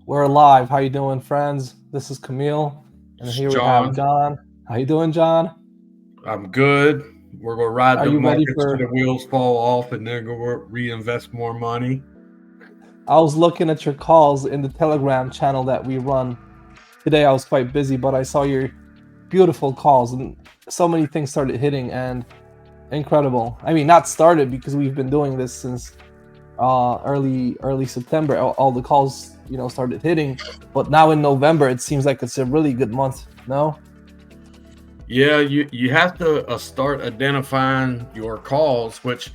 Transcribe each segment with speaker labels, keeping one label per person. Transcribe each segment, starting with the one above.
Speaker 1: We're live. How you doing, friends? This is Camille, and
Speaker 2: It's
Speaker 1: here we have
Speaker 2: John.
Speaker 1: John. How you doing, John?
Speaker 2: I'm good. We're gonna ride
Speaker 1: Are
Speaker 2: the
Speaker 1: you ready
Speaker 2: markets till
Speaker 1: for?
Speaker 2: the wheels fall off, and then go reinvest more money.
Speaker 1: I was looking at your calls in the Telegram channel that we run. Today I was quite busy, but I saw your beautiful calls, and so many things started hitting, and incredible. I mean, not started because we've been doing this since early September. All the calls, started hitting, but now in November it seems like it's a really good month. No?
Speaker 2: Yeah, you have to start identifying your calls, which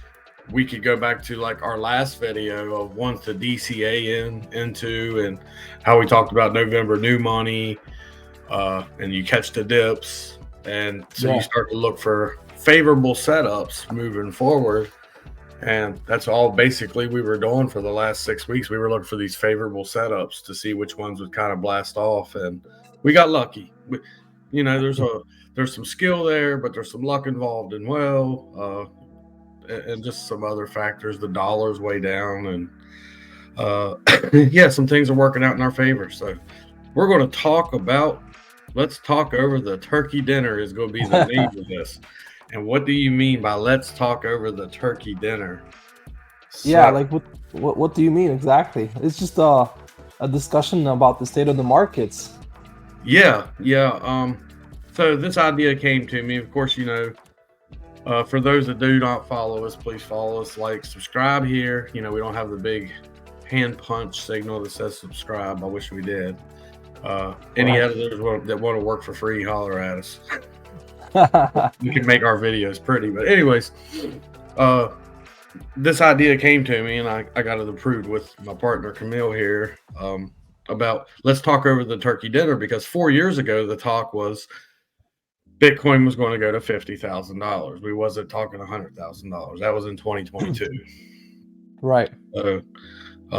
Speaker 2: we could go back to like our last video of ones to DCA into, and how we talked about November new money, and you catch the dips, and so you
Speaker 1: Yeah.
Speaker 2: start to look for favorable setups moving forward. And that's all basically we were doing for the last 6 weeks. We were looking for these favorable setups to see which ones would kind of blast off, and we got lucky. There's some skill there, but there's some luck involved in and just some other factors. The dollar's way down, and yeah, some things are working out in our favor. So we're going to talk about. Let's talk over the turkey dinner is going to be the name of this. And what do you mean by let's talk over the turkey dinner?
Speaker 1: Yeah,
Speaker 2: So
Speaker 1: like what do you mean exactly? It's just a discussion about the state of the markets.
Speaker 2: yeah. So this idea came to me. Of course, for those that do not follow us, please follow us, like, subscribe here. We don't have the big hand punch signal that says subscribe. I wish we did. Any
Speaker 1: Right.
Speaker 2: editors that want to work for free, holler at us. We can make our videos pretty. But anyways, this idea came to me, and I got it approved with my partner Camille here, about let's talk over the turkey dinner, because 4 years ago the talk was Bitcoin was going to go to $50,000. We wasn't talking $100,000. That was in 2022.
Speaker 1: Right.
Speaker 2: So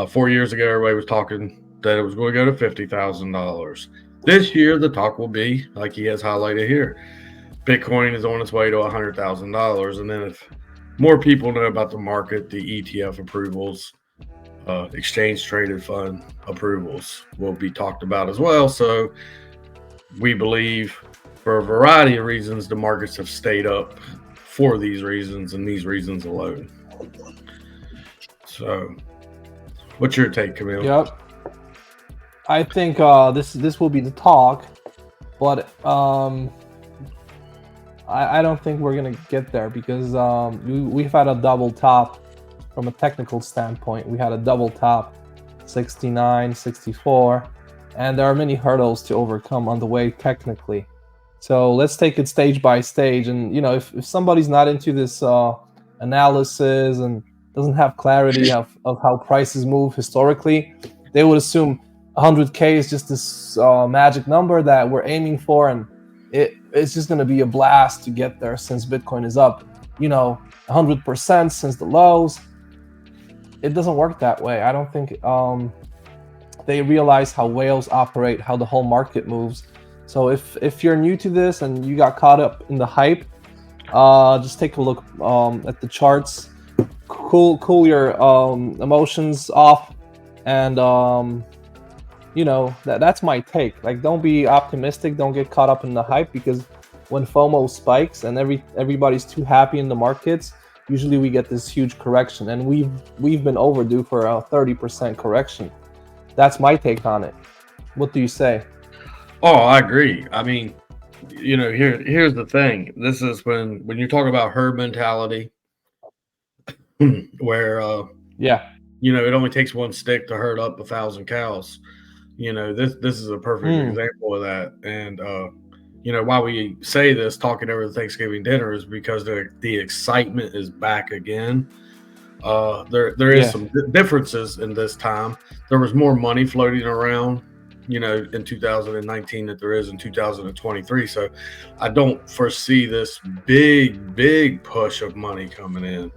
Speaker 2: 4 years ago, everybody was talking that it was going to go to $50,000. This year, the talk will be like he has highlighted here. Bitcoin is on its way to $100,000, and then if more people know about the market, the ETF approvals, exchange traded fund approvals will be talked about as well. So we believe, for a variety of reasons, the markets have stayed up for these reasons and these reasons alone. So, what's your take, Camille?
Speaker 1: Yep. I think this will be the talk, but I don't think we're gonna get there because we've had a double top from a technical standpoint. We had a double top, 69, 64, and there are many hurdles to overcome on the way technically. So let's take it stage by stage. And if somebody's not into this analysis and doesn't have clarity of how prices move historically, they would assume 100K is just this magic number that we're aiming for, and it's just going to be a blast to get there since Bitcoin is up 100% since the lows. It doesn't work that way. I don't think they realize how whales operate, how the whole market moves. So if you're new to this and you got caught up in the hype, just take a look at the charts, cool your emotions off, and that's my take. Like, don't be optimistic, don't get caught up in the hype, because when FOMO spikes and everybody's too happy in the markets, usually we get this huge correction, and we've been overdue for a 30% correction. That's my take on it. What do you say?
Speaker 2: Oh, I agree. I mean, here's the thing. This is when you talk about herd mentality, where
Speaker 1: Yeah.
Speaker 2: it only takes one stick to herd up 1,000 cows. This is a perfect example of that. And why we say this, talking over the Thanksgiving dinner, is because the excitement is back again. There is some differences in this time. There was more money floating around, in 2019 that there is in 2023. So I don't foresee this big push of money coming in.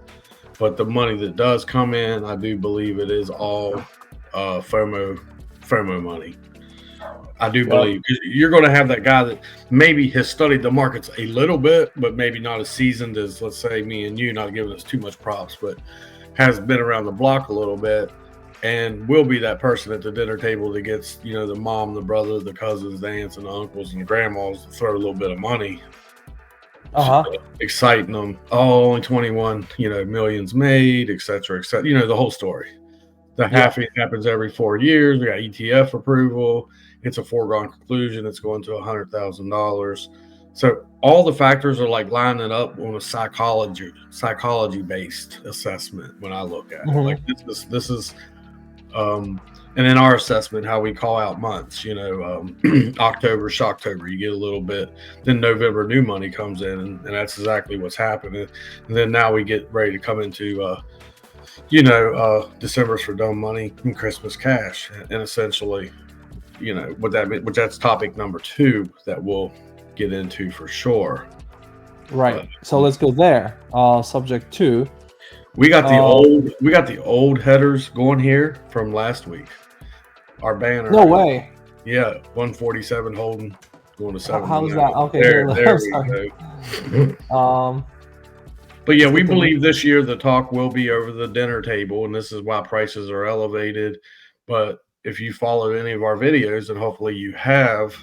Speaker 2: But the money that does come in, I do believe it is all FOMO money. I do believe you're going to have that guy that maybe has studied the markets a little bit, but maybe not as seasoned as, let's say, me and you, not giving us too much props, but has been around the block a little bit. and we'll be that person at the dinner table that gets, the mom, the brother, the cousins, the aunts, and the uncles, and the grandmas to throw a little bit of money, exciting them. Oh, only 21, millions made, et cetera, et cetera. The whole story. The halving happens every 4 years. We got ETF approval. It's a foregone conclusion. It's going to $100,000. So all the factors are like lining up on a psychology based assessment. When I look at it, like this is, and in our assessment, how we call out months. October, Shocktober, you get a little bit. Then November, new money comes in, and that's exactly what's happening. And then now we get ready to come into December's for dumb money and Christmas cash, and essentially, what that means, which that's topic number 2 that we'll get into for sure.
Speaker 1: Right. So let's go there. Subject 2.
Speaker 2: We got the old headers going here from last week. Our banner.
Speaker 1: No way.
Speaker 2: Yeah, 147 holding, going to 7.
Speaker 1: How's that? Okay,
Speaker 2: there we go. But yeah, we believe this year the talk will be over the dinner table, and this is why prices are elevated. But if you followed any of our videos, and hopefully you have,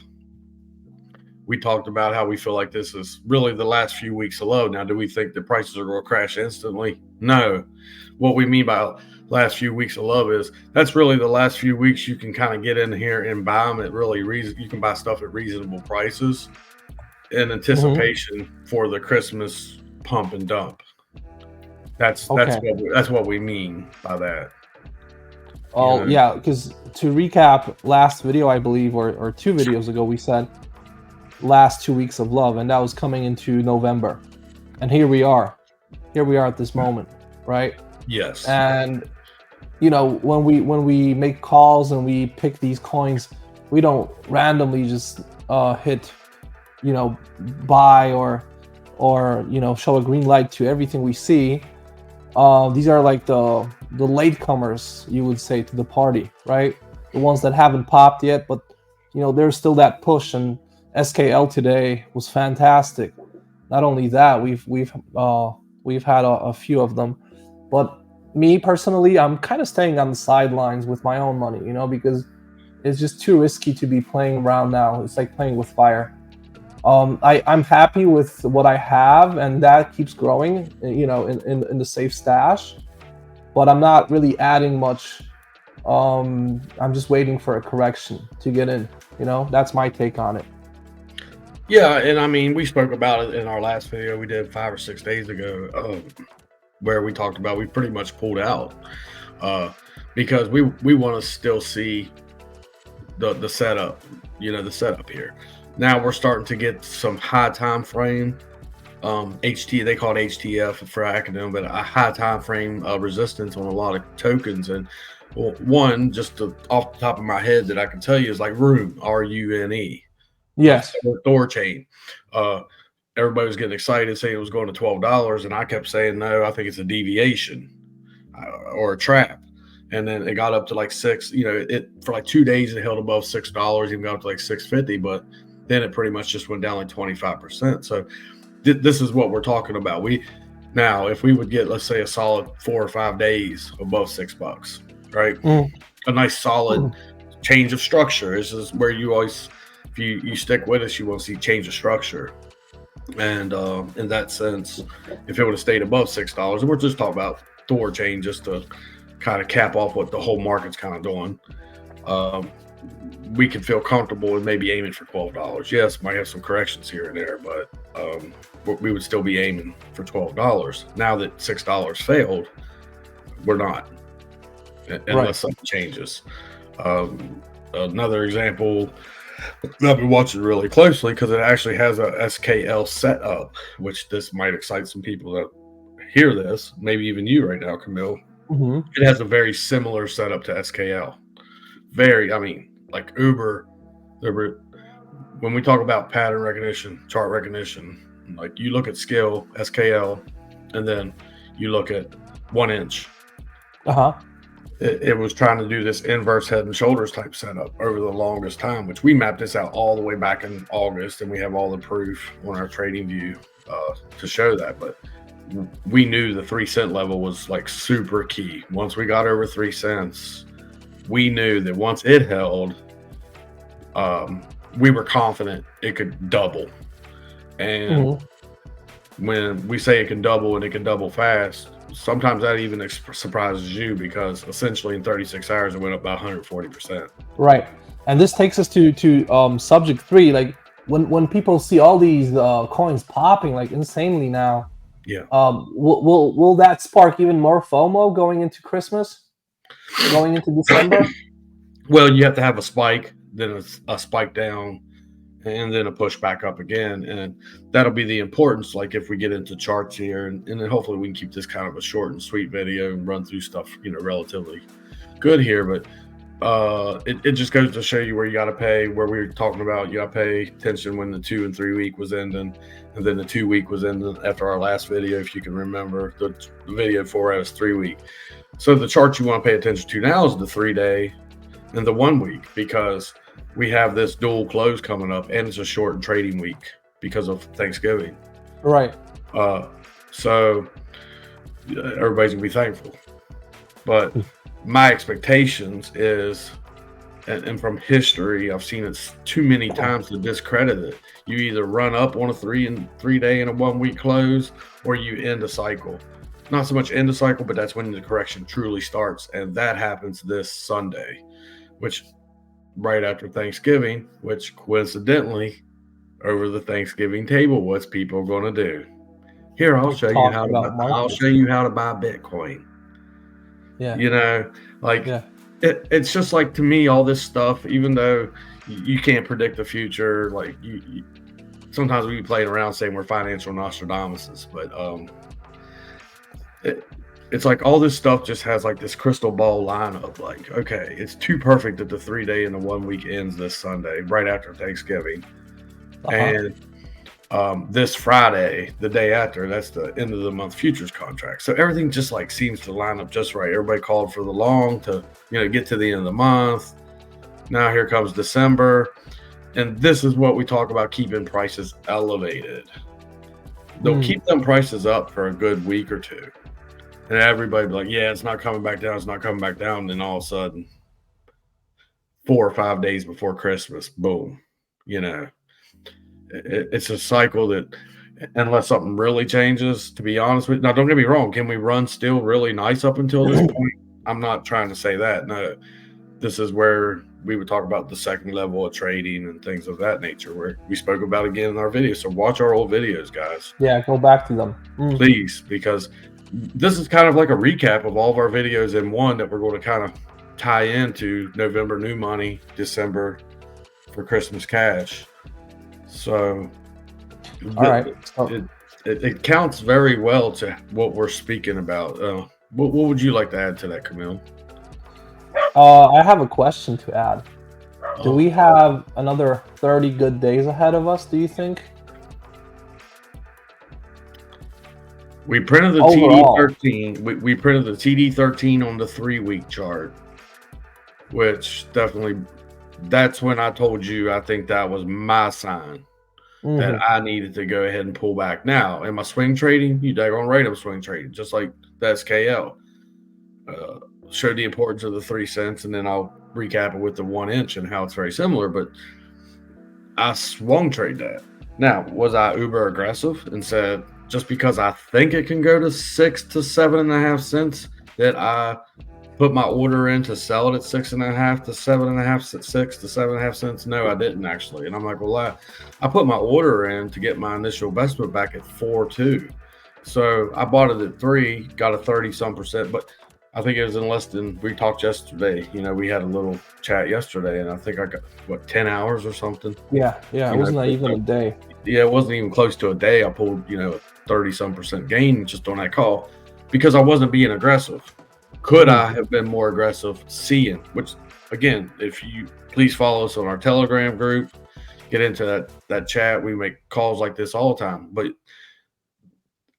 Speaker 2: we talked about how we feel like this is really the last few weeks of low. Now, do we think the prices are going to crash instantly? No. What we mean by last few weeks of low is that's really the last few weeks you can kind of get in here and buy them at really you can buy stuff at reasonable prices in anticipation for the Christmas pump and dump. That's what we mean by that.
Speaker 1: Oh, yeah, because to recap last video, I believe, or 2 videos ago, we said last 2 weeks of love, and that was coming into November. And here we are at this moment, right?
Speaker 2: Yes.
Speaker 1: And when we make calls and we pick these coins, we don't randomly just hit buy or show a green light to everything we see. These are like the latecomers, you would say, to the party, right? The ones that haven't popped yet, but there's still that push. And SKL today was fantastic. Not only that, we've had a few of them, but me personally, I'm kind of staying on the sidelines with my own money, because it's just too risky to be playing around now. It's like playing with fire. I'm happy with what I have, and that keeps growing, in the safe stash. But I'm not really adding much. I'm just waiting for a correction to get in. That's my take on it.
Speaker 2: Yeah, and I mean, we spoke about it in our last video we did 5 or 6 days ago, where we talked about we pretty much pulled out because we want to still see the setup, the setup here. Now we're starting to get some high time frame they call it HTF for acronym, but a high time frame resistance on a lot of tokens. And one just off the top of my head that I can tell you is like Rune, RUNE.
Speaker 1: Yes.
Speaker 2: Thor chain. Everybody was getting excited saying it was going to $12, and I kept saying no, I think it's a deviation or a trap. And then it got up to like $6. It for like 2 days it held above $6, even got up to like $6.50, but then it pretty much just went down like 25%. So this is what we're talking about. Now if we would get, let's say, a solid 4 or 5 days above $6, right? A nice solid change of structure. This is where you always, if you stick with us, you will see change of structure. And in that sense, if it would have stayed above $6, and we're just talking about Thor chain just to kind of cap off what the whole market's kind of doing, we could feel comfortable with maybe aiming for $12. Yes, might have some corrections here and there, but we would still be aiming for $12. Now that $6 failed, we're not, unless something changes. Another example, I've been watching really closely because it actually has a SKL setup, which this might excite some people that hear this, maybe even you right now, Camille. It has a very similar setup to SKL. Like Uber, when we talk about pattern recognition, chart recognition, like you look at scale, SKL, and then you look at 1 inch. It was trying to do this inverse head and shoulders type setup over the longest time, which we mapped this out all the way back in August, and we have all the proof on our trading view to show that. But we knew the 3 cent level was like super key. Once we got over 3 cents, we knew that once it held, we were confident it could double. And when we say it can double and it can double fast, sometimes that even surprises you, because essentially in 36 hours it went up by 140%.
Speaker 1: Right. And this takes us to subject 3. Like when people see all these coins popping like insanely now,
Speaker 2: Yeah.
Speaker 1: Will that spark even more FOMO going into Christmas, going into December?
Speaker 2: Well, you have to have a spike, then a spike down, and then a push back up again. And that'll be the importance. Like if we get into charts here, and then hopefully we can keep this kind of a short and sweet video and run through stuff, relatively good here. But it just goes to show you where you got to pay, where we were talking about, you got to pay attention when the 2 and 3 week was ending, and then the 2 week was ending after our last video. If you can remember, the video before us 3 week. So the chart you want to pay attention to now is the 3 day and the 1 week, because we have this dual close coming up, and it's a short trading week because of Thanksgiving.
Speaker 1: Right.
Speaker 2: So everybody's gonna be thankful. But my expectations is, and from history, I've seen it too many times to discredit it. You either run up on a 3 day and a 1 week close, or you end a cycle. Not so much end a cycle, but that's when the correction truly starts, and that happens this Sunday, which right after Thanksgiving, which coincidentally over the Thanksgiving table, what's people going to do? Here, I'll show you how to buy Bitcoin.
Speaker 1: Yeah.
Speaker 2: It's just like, to me, all this stuff, even though you can't predict the future, like you sometimes we be playing around saying we're financial Nostradamuses, but it's like all this stuff just has like this crystal ball lineup. Like, okay, it's too perfect that the 3 day and the 1 week ends this Sunday, right after Thanksgiving. And this Friday, the day after, that's the end of the month futures contract. So everything just like seems to line up just right. Everybody called for the long to, get to the end of the month. Now here comes December. And this is what we talk about, keeping prices elevated. They'll keep them prices up for a good week or two. And everybody be like, yeah, it's not coming back down. It's not coming back down. And then all of a sudden, 4 or 5 days before Christmas, boom, it's a cycle that, unless something really changes, to be honest with you. Now, don't get me wrong. Can we run still really nice up until this point? I'm not trying to say that. No, this is where we would talk about the second level of trading and things of that nature, where we spoke about again in our video. So watch our old videos, guys.
Speaker 1: Yeah, go back to them.
Speaker 2: Please, because this is kind of like a recap of all of our videos in one that we're going to kind of tie into November new money, December for Christmas cash. So,
Speaker 1: all right,
Speaker 2: it counts very well to what we're speaking about. What would you like to add to that, Camille?
Speaker 1: I have a question to add. Do we have another 30 good days ahead of us, do you think?
Speaker 2: We printed the TD13. We printed the TD13 on the 3 week chart, which definitely, that's when I told you I think that was my sign that I needed to go ahead and pull back. Now, am I swing trading? You daggone right, I'm swing trading, just like the SKL. Showed the importance of the 3 cents, and then I'll recap it with the 1 inch and how it's very similar. But I swung trade that. Now, was I uber aggressive and said, just because I think it can go to 6 to 7.5 cents, that I put my order in to sell it at 6.5 to 7.5, 6 to 7.5 cents? No, I didn't actually. And I'm like, well, I put my order in to get my initial investment back at 4.2. So I bought it at 3, got a 30-some%, but I think it was in less than, we talked yesterday. We had a little chat yesterday, and I think I got 10 hours or something.
Speaker 1: Yeah. It wasn't even a day.
Speaker 2: Yeah, it wasn't even close to a day. I pulled, a 30-some% gain just on that call because I wasn't being aggressive. Could I have been more aggressive seeing, which again, if you please follow us on our Telegram group, get into that chat. We make calls like this all the time, but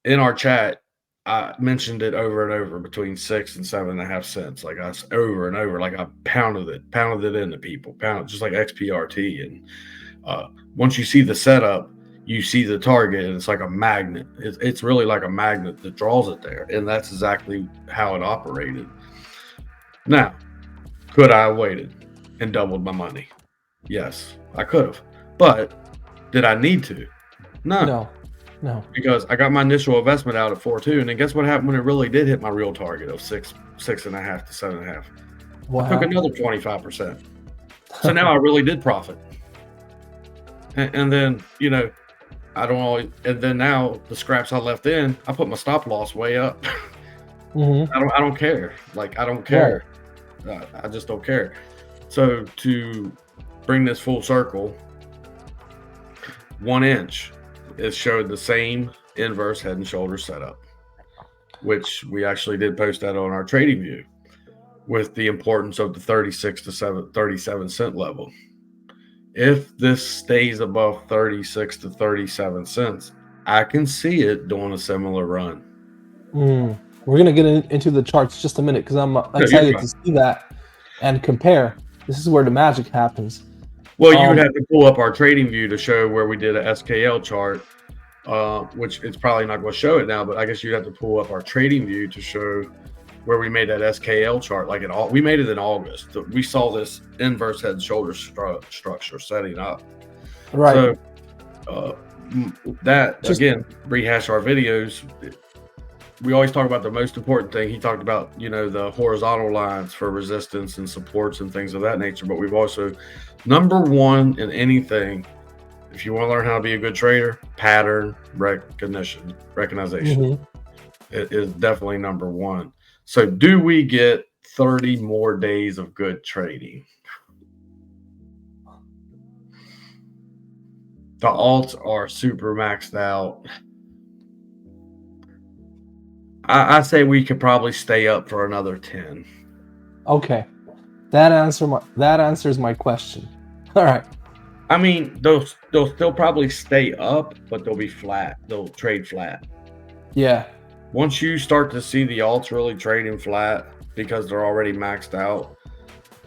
Speaker 2: in our chat, I mentioned it over and over between 6 and 7.5 cents. Like I over and over, like I pounded it into people, just like XPRT. And once you see the setup, you see the target, and it's like a magnet. It's really like a magnet that draws it there, and that's exactly how it operated. Now, Could I have waited and doubled my money? Yes, I could have. But did I need to? No.
Speaker 1: No.
Speaker 2: Because I got my initial investment out at 4.2, and then guess what happened when it really did hit my real target of 6.5 to 7.5?
Speaker 1: What
Speaker 2: I took
Speaker 1: happened?
Speaker 2: another 25%. So now I really did profit. And then, I don't always, and then now the scraps I left in, I put my stop loss way up.
Speaker 1: Mm-hmm.
Speaker 2: I don't care. Like, I don't care. I just don't care. So to bring this full circle, 1 inch, it showed the same inverse head and shoulders setup, which we actually did post that on our trading view with the importance of the 36 to 37 cent level. If this stays above 36 to 37 cents, I can see it doing a similar run.
Speaker 1: We're gonna get into the charts just a minute because I'm excited to see that and compare. This is where the magic happens.
Speaker 2: Well, you would have to pull up our trading view to show where we did a SKL chart, which it's probably not going to show it now, but I guess you'd have to pull up our trading view to show where we made that SKL chart. Like we made it in August. We saw this inverse head and shoulder structure setting up.
Speaker 1: Right.
Speaker 2: So that just, again, rehash our videos. We always talk about the most important thing. He talked about, the horizontal lines for resistance and supports and things of that nature. But we've also, number one in anything, if you want to learn how to be a good trader, pattern recognition. Mm-hmm. It is definitely number one. So do we get 30 more days of good trading? The alts are super maxed out. I say we could probably stay up for another 10.
Speaker 1: Okay. That answers my question. All right.
Speaker 2: I mean, they'll still probably stay up, but they'll be flat. They'll trade flat.
Speaker 1: Yeah.
Speaker 2: Once you start to see the alts really trading flat because they're already maxed out,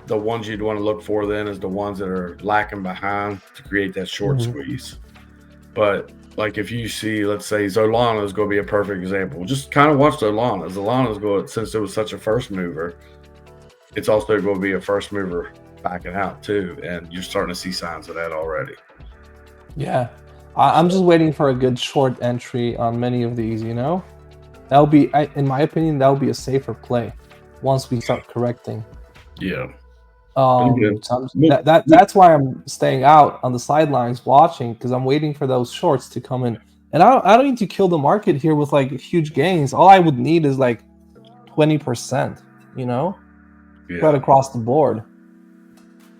Speaker 2: the ones you'd want to look for then is the ones that are lacking behind to create that short squeeze. But like if you see, let's say Solana is going to be a perfect example. Just kind of watch Solana. Solana's going, since it was such a first mover, it's also going to be a first mover backing out too, and you're starting to see signs of that already.
Speaker 1: Yeah, I'm just waiting for a good short entry on many of these. That would be, in my opinion, that would be a safer play once we start correcting.
Speaker 2: Yeah.
Speaker 1: So that's why I'm staying out on the sidelines watching, because I'm waiting for those shorts to come in. And I don't need to kill the market here with like huge gains. All I would need is like 20%, right across the board.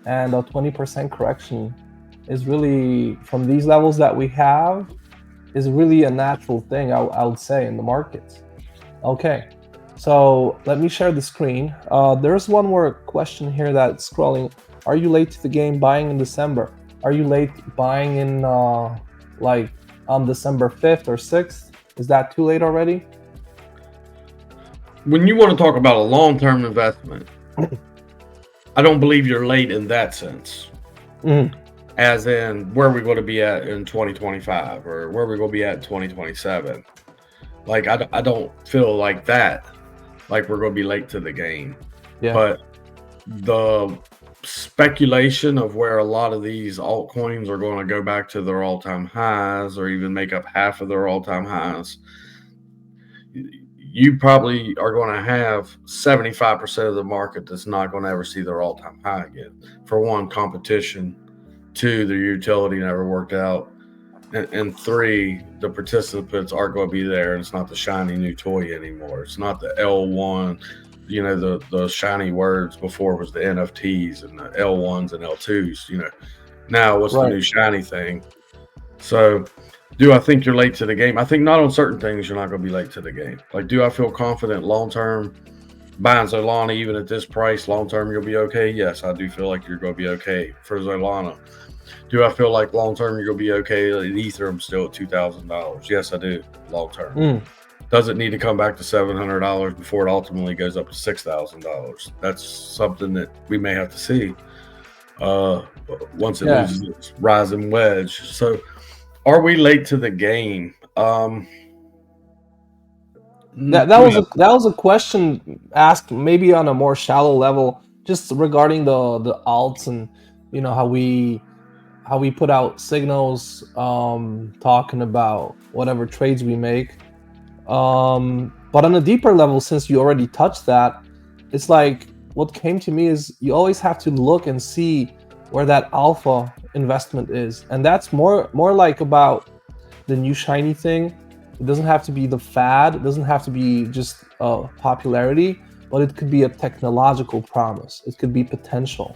Speaker 1: And a 20% correction is really, from these levels that we have, is really a natural thing, I would say, in the markets. Okay. So let me share the screen. There's one more question here that's scrolling. Are you late to the game buying in December? Are you late buying in like on December 5th or 6th? Is that too late already?
Speaker 2: When you want to talk about a long-term investment, I don't believe you're late in that sense. As in, where are we going to be at in 2025 or where are we going to be at in 2027? Like, I don't feel like that. Like we're going to be late to the game. Yeah. But the speculation of where a lot of these altcoins are going to go back to their all-time highs or even make up half of their all-time highs, you probably are going to have 75% of the market that's not going to ever see their all-time high again. For one, competition. Two, their utility never worked out. And three, the participants aren't going to be there, and it's not the shiny new toy anymore. It's not the L1, the shiny words before was the NFTs and the L1s and L2s. Now what's the new shiny thing? So do I think you're late to the game? I think not on certain things you're not going to be late to the game. Like, do I feel confident long-term buying Solana even at this price? Long-term you'll be okay? Yes, I do feel like you're going to be okay for Solana. Do I feel like long-term you're going to be okay? Ethereum still at $2,000. Yes, I do. Long-term. Does it need to come back to $700 before it ultimately goes up to $6,000? That's something that we may have to see once it loses its rising wedge. So are we late to the game?
Speaker 1: That was a question asked maybe on a more shallow level just regarding the alts and how we put out signals talking about whatever trades we make. But on a deeper level, since you already touched that, it's like what came to me is you always have to look and see where that alpha investment is, and that's more like about the new shiny thing. It doesn't have to be the fad. It doesn't have to be just popularity, but it could be a technological promise. It could be potential.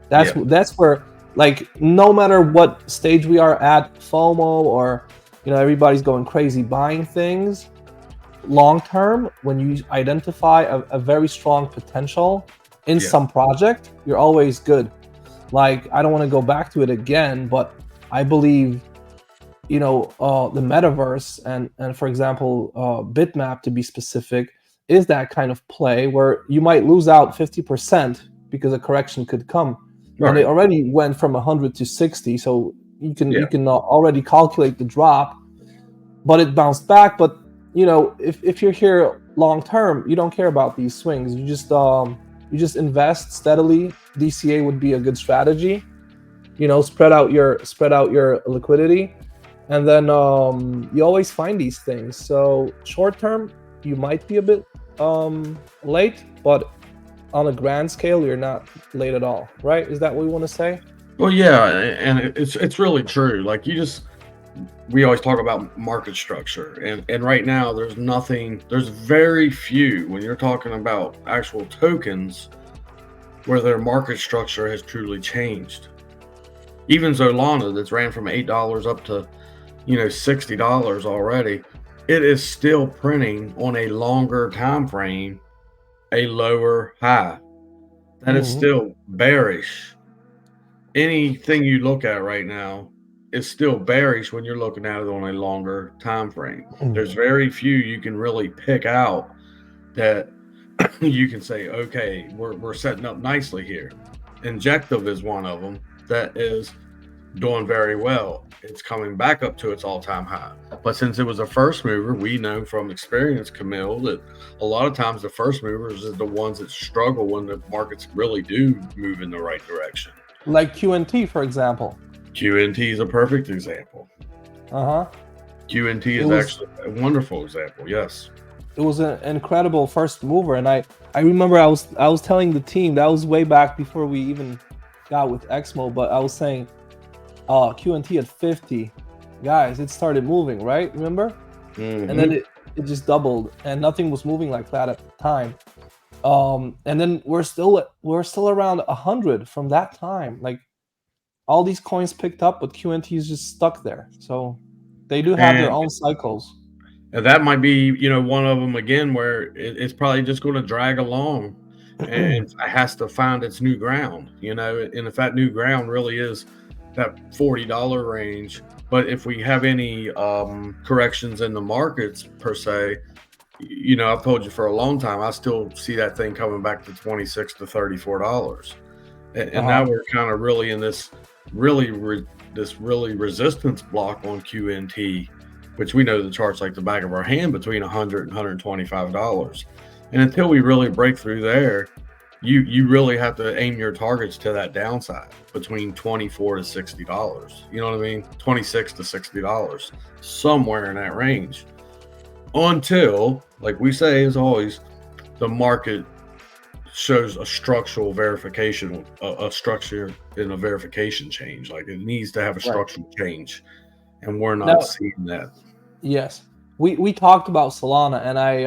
Speaker 1: That's where, like, no matter what stage we are at, FOMO or everybody's going crazy buying things. Long term, when you identify a very strong potential in some project, you're always good. Like, I don't want to go back to it again, but I believe the metaverse and for example bitmap, to be specific, is that kind of play where you might lose out 50% because a correction could come. Right. And it already went from 100 to 60, so you can already calculate the drop, but it bounced back. But if you're here long term, you don't care about these swings. You just invest steadily. DCA would be a good strategy. Spread out your liquidity, and then you always find these things. So short term, you might be a bit late, but on a grand scale, you're not late at all, right? Is that what we want to say?
Speaker 2: Well, yeah, and it's really true. Like, we always talk about market structure, and right now there's very few, when you're talking about actual tokens, where their market structure has truly changed. Even Solana, that's ran from $8 up to $60 already, it is still printing on a longer time frame a lower high. That is still bearish. Anything you look at right now is still bearish when you're looking at it on a longer time frame. There's very few you can really pick out that you can say, okay, we're setting up nicely here. Injective is one of them that is doing very well. It's coming back up to its all-time high. But since it was a first mover, we know from experience, Camille, that a lot of times the first movers are the ones that struggle when the markets really do move in the right direction.
Speaker 1: Like QNT, for example.
Speaker 2: QNT is a perfect example. QNT is actually a wonderful example. Yes.
Speaker 1: It was an incredible first mover, and I remember I was telling the team, that was way back before we even got with Exmo, but I was saying, QNT at 50, guys, it started moving, right? Remember? And then it just doubled, and nothing was moving like that at the time. And then we're still around 100 from that time. Like, all these coins picked up, but QNT is just stuck there. So they do have their own cycles.
Speaker 2: And that might be, one of them again, where it's probably just going to drag along, and it has to find its new ground. And if that new ground really is that $40 range, but if we have any corrections in the markets per se, I've told you for a long time, I still see that thing coming back to $26 to $34, and now we're kind of really in this really resistance block on QNT, which we know the chart's like the back of our hand, between $100 and $125. And until we really break through there, you really have to aim your targets to that downside between $24 to $60. You know what I mean? $26 to $60, somewhere in that range. Until, like we say, as always, the market shows a structural verification, a structure in a verification change. Like, it needs to have a structural change, and we're not seeing that.
Speaker 1: Yes, we talked about Solana, and I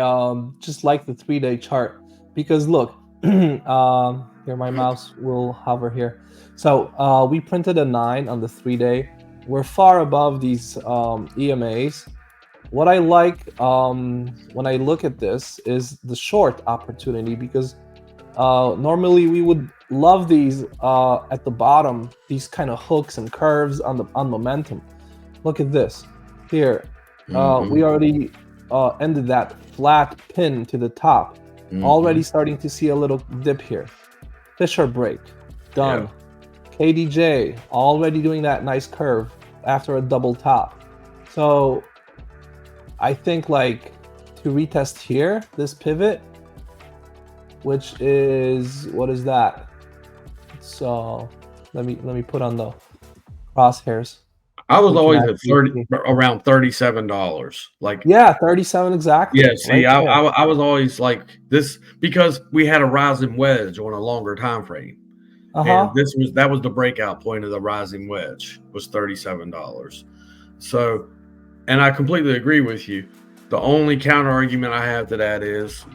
Speaker 1: just like the 3-day chart, because look, here my mouse will hover here. So we printed a 9 on the 3-day. We're far above these EMAs. What I like when I look at this is the short opportunity, because normally we would love these at the bottom, these kind of hooks and curves on momentum. Look at this here. We already ended that flat pin to the top. Already starting to see a little dip here. Fisher break, done. KDJ already doing that nice curve after a double top. So I think, like, to retest here, this pivot, which is, what is that? So let me put on the crosshairs.
Speaker 2: I was
Speaker 1: We can
Speaker 2: always at
Speaker 1: actually see.
Speaker 2: around $37. Like,
Speaker 1: Yeah, 37 exactly.
Speaker 2: yeah, see,
Speaker 1: Right there.
Speaker 2: I was always like this because we had a rising wedge on a longer time frame. And
Speaker 1: Uh-huh.
Speaker 2: that was the breakout point of the rising wedge was $37. So, and I completely agree with you. The only counter argument I have to that is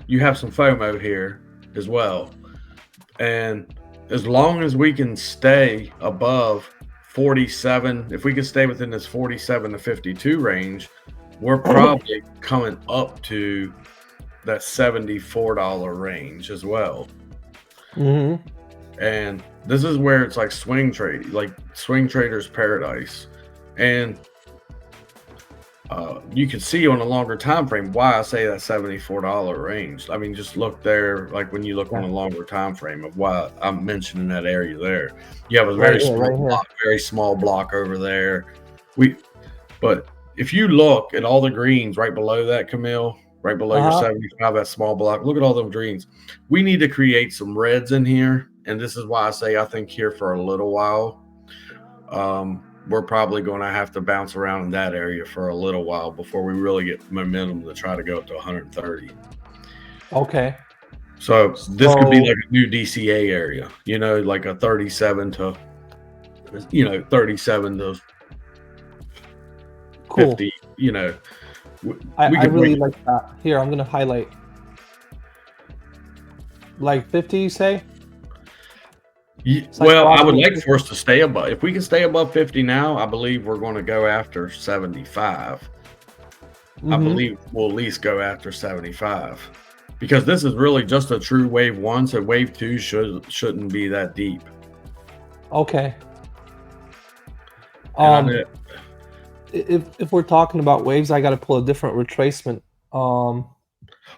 Speaker 2: you have some FOMO here as well. And as long as we can stay above 47, if we can stay within this 47 to 52 range, we're probably coming up to that $74 range as well.
Speaker 1: Mm-hmm.
Speaker 2: And this is where it's like swing trading, like swing traders paradise. And you can see on a longer time frame why I say that $74 range. I mean, just look there, like when you look on a longer time frame of why I'm mentioning that area there. You have a very small block over there. But if you look at all the greens right below that, Camille, right below your 75, that small block, look at all them greens. We need to create some reds in here. And this is why I say I think here for a little while. We're probably going to have to bounce around in that area for a little while before we really get momentum to try to go up to 130.
Speaker 1: Okay.
Speaker 2: So this could be like a new DCA area, like a 37 to 50,
Speaker 1: I really like that. Here, I'm going to highlight. Like 50, you say?
Speaker 2: Well, I would like for us to stay above. If we can stay above 50 now, I believe we're going to go after 75. Mm-hmm. I believe we'll at least go after 75 because this is really just a true wave one. So wave two shouldn't be that deep.
Speaker 1: Okay. If we're talking about waves, I got to pull a different retracement.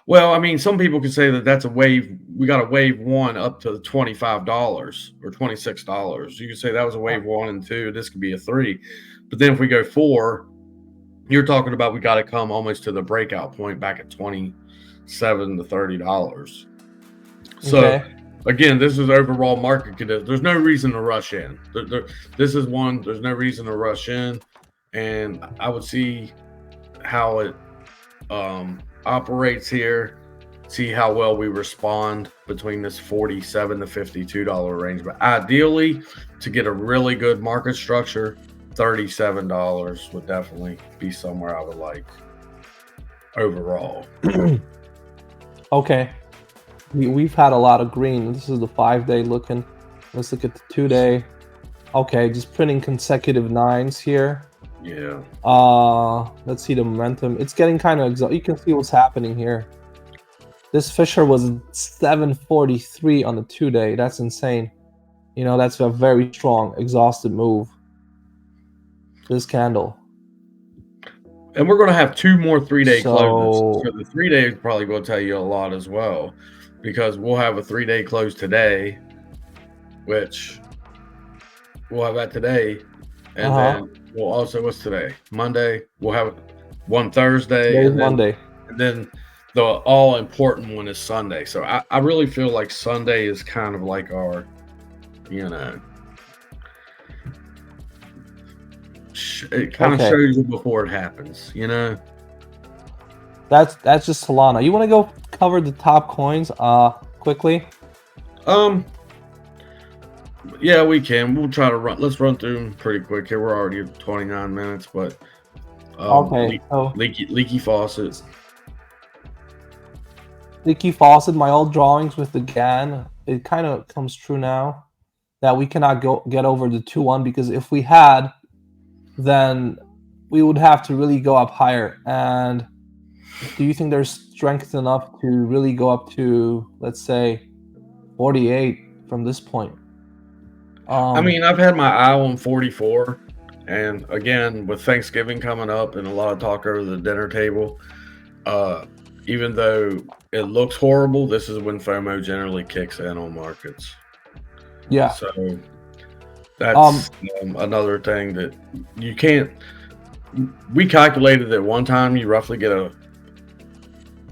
Speaker 2: Well, I mean, some people could say that that's a wave. We got a wave one up to $25 or $26. You could say that was a wave 1 and 2. This could be a 3. But then if we go 4, you're talking about we got to come almost to the breakout point back at $27 to $30. So, again, this is overall market conditions. There's no reason to rush in. This is one. There's no reason to rush in. And I would see how it operates here, see how well we respond between this $47 to $52 range. But ideally, to get a really good market structure, $37 would definitely be somewhere I would like overall.
Speaker 1: Okay. We've had a lot of green. This is the 5-day looking. Let's look at the 2-day. Okay, just printing consecutive 9s here.
Speaker 2: Yeah.
Speaker 1: Let's see the momentum. It's getting kind of you can see what's happening here. This Fisher was 743 on the 2-day. That's insane. That's a very strong exhausted move. This candle.
Speaker 2: And we're going to have 2 more 3-day closes. So the 3-day is probably going to tell you a lot as well, because we'll have a 3-day close today, which we'll have that today. And then we'll also, what's today? Monday. We'll have one Thursday. And then,
Speaker 1: Monday.
Speaker 2: And then the all important one is Sunday. So I really feel like Sunday is kind of like our, it kind of shows you before it happens,
Speaker 1: That's just Solana. You want to go cover the top coins quickly?
Speaker 2: Yeah, we can. We'll try to let's run through them pretty quick here. We're already at 29 minutes, but leaky faucet.
Speaker 1: Leaky faucet, my old drawings with the GAN, it kind of comes true now that we cannot get over the 2-1, because if we had, then we would have to really go up higher. And do you think there's strength enough to really go up to, let's say, 48 from this point?
Speaker 2: I mean, I've had my eye on 44, and again, with Thanksgiving coming up and a lot of talk over the dinner table, even though it looks horrible, this is when FOMO generally kicks in on markets.
Speaker 1: Yeah.
Speaker 2: So that's another thing that you can't. We calculated that one time you roughly get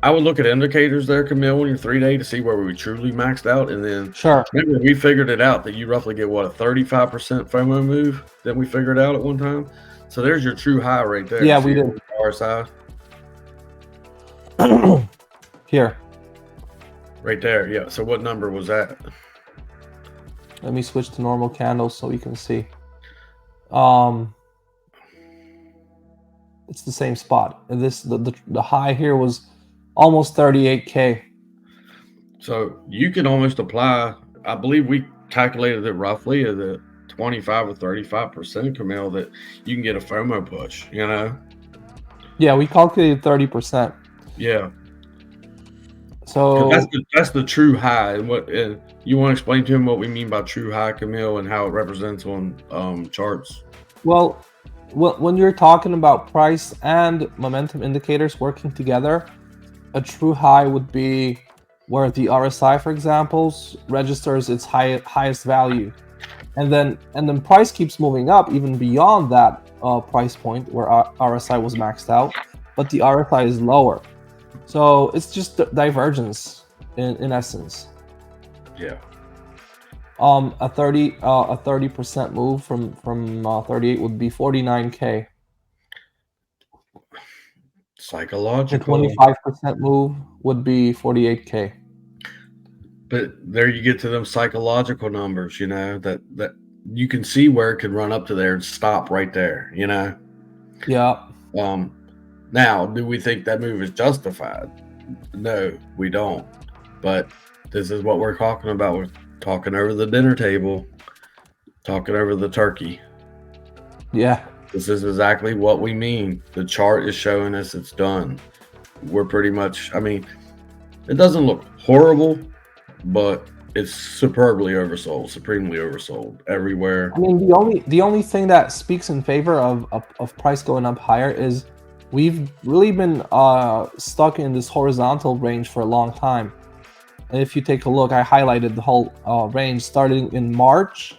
Speaker 2: I would look at indicators there, Camille, on your 3-day to see where we truly maxed out, and then
Speaker 1: Sure.
Speaker 2: remember we figured it out that you roughly get what, a 35% FOMO move that we figured out at one time. So there's your true high right there.
Speaker 1: Yeah,
Speaker 2: See
Speaker 1: we did.
Speaker 2: RSI
Speaker 1: Here.
Speaker 2: right there. Yeah. So what number was that?
Speaker 1: Let me switch to normal candles so we can see. It's the same spot. And the high here was almost 38K.
Speaker 2: So you can almost apply. I believe we calculated it roughly at the 25 or 35%, Camille, that you can get a FOMO push. You know.
Speaker 1: Yeah, we calculated 30%.
Speaker 2: Yeah.
Speaker 1: So
Speaker 2: that's the true high. And what you want to explain to him what we mean by true high, Camille, and how it represents on charts?
Speaker 1: Well, when you're talking about price and momentum indicators working together, a true high would be where the RSI, for example, registers its highest value, and then price keeps moving up even beyond that price point where RSI was maxed out, but the RSI is lower. So it's just divergence in essence.
Speaker 2: Yeah.
Speaker 1: A 30% move from 38 would be 49K.
Speaker 2: Psychological.
Speaker 1: A 25% move would be 48K.
Speaker 2: But there you get to them psychological numbers, you know, that you can see where it can run up to there and stop right there, you know.
Speaker 1: Yeah.
Speaker 2: Now, do we think that move is justified? No, we don't. But this is what we're talking about. We're talking over the dinner table, talking over the turkey.
Speaker 1: Yeah.
Speaker 2: This is exactly what we mean. The chart is showing us it's done. We're pretty much, I mean, it doesn't look horrible, but it's superbly oversold, supremely oversold everywhere.
Speaker 1: I mean, the only thing that speaks in favor of price going up higher is we've really been stuck in this horizontal range for a long time. And if you take a look, I highlighted the whole range starting in March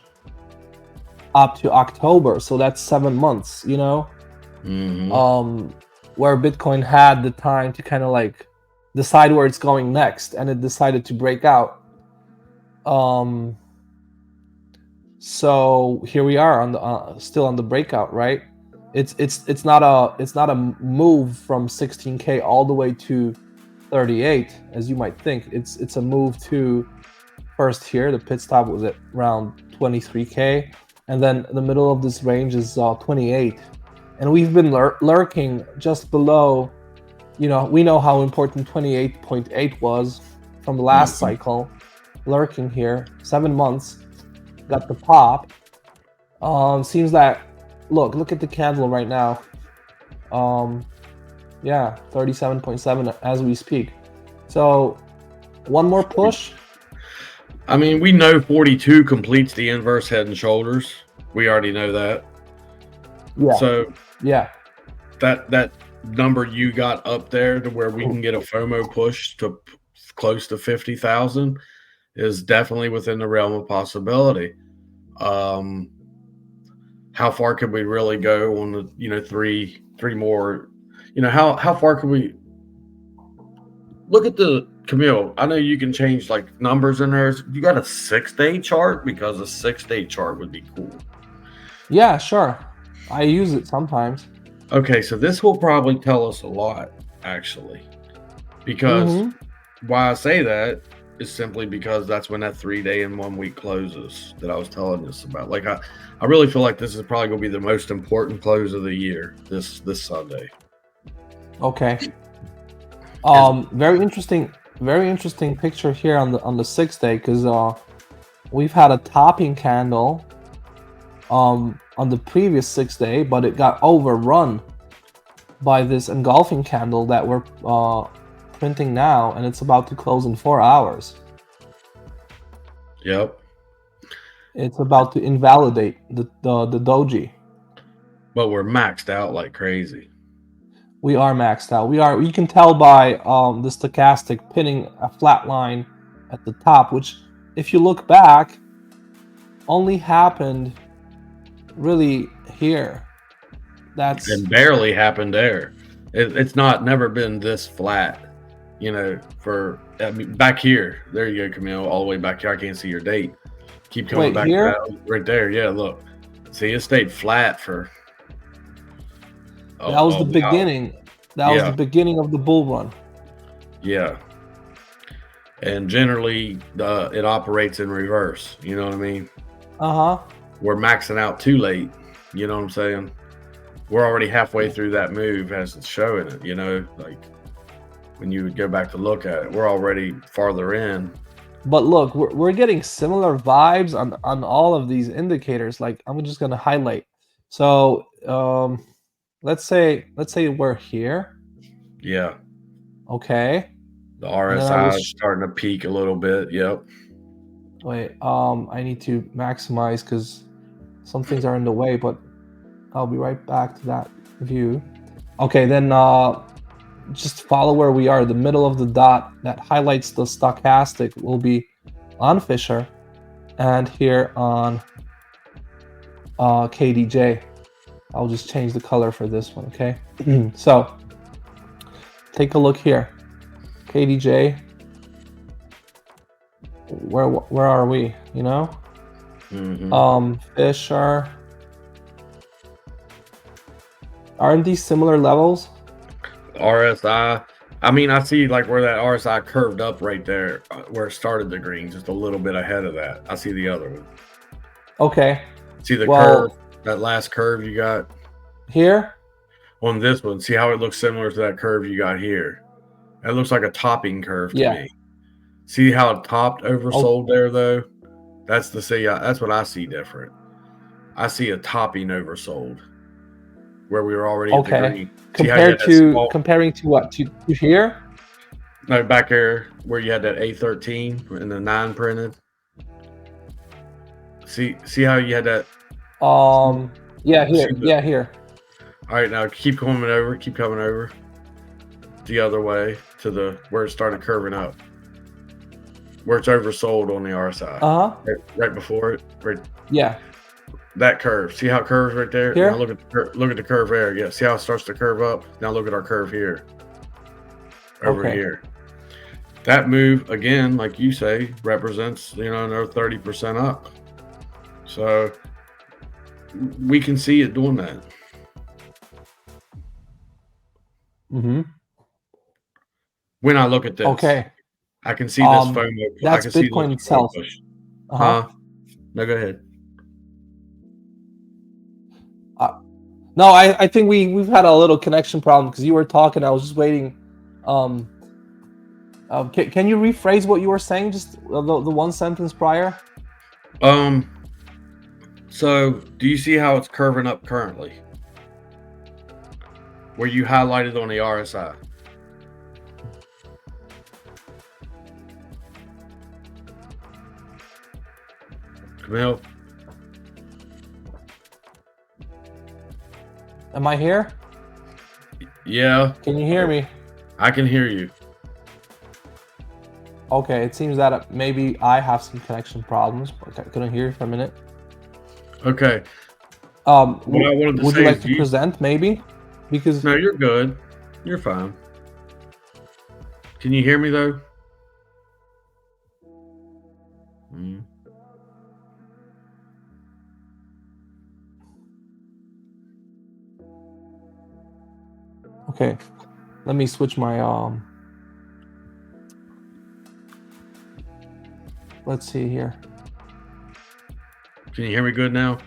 Speaker 1: up to October. So that's 7 months, you know, where Bitcoin had the time to kind of like decide where it's going next, and it decided to break out. So here we are on the still on the breakout, right? It's not a move from 16K all the way to 38 as you might think. It's a move to first here. The pit stop was at around 23K, and then the middle of this range is 28, and we've been lurking just below. You know, we know how important 28.8 was from the last cycle. Lurking here, 7 months, got the pop. Seems that look at the candle right now. Yeah, 37.7 as we speak. So one more push.
Speaker 2: I mean, we know 42 completes the inverse head and shoulders. We already know that.
Speaker 1: Yeah.
Speaker 2: So
Speaker 1: yeah,
Speaker 2: that number you got up there to where we can get a FOMO push to close to 50,000 is definitely within the realm of possibility. How far could we really go on the, you know, three more, you know, how far can we look at the Camille? I know you can change like numbers in there. You got a 6-day chart, because a 6-day chart would be cool.
Speaker 1: Yeah, sure. I use it sometimes.
Speaker 2: Okay, so this will probably tell us a lot, actually, because why I say that is simply because that's when that 3-day and 1 week closes that I was telling us about. Like I really feel like this is probably going to be the most important close of the year this Sunday.
Speaker 1: Okay. Very interesting picture here on the 6-day, because we've had a topping candle on the previous 6-day, but it got overrun by this engulfing candle that we're printing now, and it's about to close in 4 hours.
Speaker 2: Yep.
Speaker 1: It's about to invalidate the doji.
Speaker 2: But we're maxed out like crazy.
Speaker 1: We are maxed out. You can tell by the stochastic pinning a flat line at the top, which, if you look back, only happened really here.
Speaker 2: And barely happened there. It's never been this flat back here. There you go, Camille, all the way back here. I can't see your date. Keep coming
Speaker 1: Wait,
Speaker 2: back
Speaker 1: here?
Speaker 2: to that right there. Yeah, look. See, it stayed flat for
Speaker 1: That was the
Speaker 2: while.
Speaker 1: beginning. That was the
Speaker 2: Yeah.
Speaker 1: beginning of the bull run.
Speaker 2: Yeah. And generally, it operates in reverse. You know what I mean?
Speaker 1: Uh-huh.
Speaker 2: We're maxing out too late. You know what I'm saying? We're already halfway through that move as it's showing it. Like when you would go back to look at it, we're already farther in.
Speaker 1: But look, we're getting similar vibes on all of these indicators. Like I'm just gonna highlight. So let's say we're here.
Speaker 2: Yeah.
Speaker 1: Okay.
Speaker 2: The
Speaker 1: And then I
Speaker 2: RSI is
Speaker 1: was
Speaker 2: starting to peak a little bit. Yep.
Speaker 1: wait, I need to maximize because some things are in the way, but I'll be right back to that view. Okay, then just follow where we are. The middle of the dot that highlights the stochastic will be on Fisher and here on KDJ. I'll just change the color for this one, okay? So take a look here. KDJ, where are we, Fisher. Aren't these similar levels?
Speaker 2: RSI. I mean, I see like where that RSI curved up right there, where it started the green, just a little bit ahead of that. I see the other one.
Speaker 1: Okay.
Speaker 2: See the curve, that last curve you got
Speaker 1: here
Speaker 2: on this one. See how it looks similar to that curve you got here. It looks like a topping curve to me. See how it topped oversold there though? That's what I see different. I see a topping oversold where we were already at the green.
Speaker 1: Comparing to what? To here?
Speaker 2: No, back here where you had that A13 and the 9 printed. See how you had that?
Speaker 1: Yeah, here. Yeah, here.
Speaker 2: All right, now keep coming over the other way to where it started curving up, where it's oversold on the RSI. Right before it. Right.
Speaker 1: Yeah.
Speaker 2: That curve. See how it curves right there?
Speaker 1: Here?
Speaker 2: Now look at the curve there. Yeah. See how it starts to curve up? Now look at our curve here. Over here. That move, again, like you say, represents, another 30% up. So we can see it doing that.
Speaker 1: Mm-hmm.
Speaker 2: When I look at this.
Speaker 1: Okay.
Speaker 2: I can see this FOMO.
Speaker 1: That's Bitcoin itself.
Speaker 2: No, go ahead.
Speaker 1: No, I think we've had a little connection problem because you were talking. I was just waiting. Can you rephrase what you were saying? Just the one sentence prior.
Speaker 2: So do you see how it's curving up currently? Where you highlighted on the RSI. Camille?
Speaker 1: Am I here?
Speaker 2: Yeah.
Speaker 1: Can you hear me?
Speaker 2: I can hear you.
Speaker 1: Okay, it seems that maybe I have some connection problems. I couldn't hear you for a minute.
Speaker 2: Okay.
Speaker 1: Would you like to present maybe? Because
Speaker 2: no, you're good. You're fine. Can you hear me though?
Speaker 1: Okay, let me switch my let's see here.
Speaker 2: Can you hear me good now?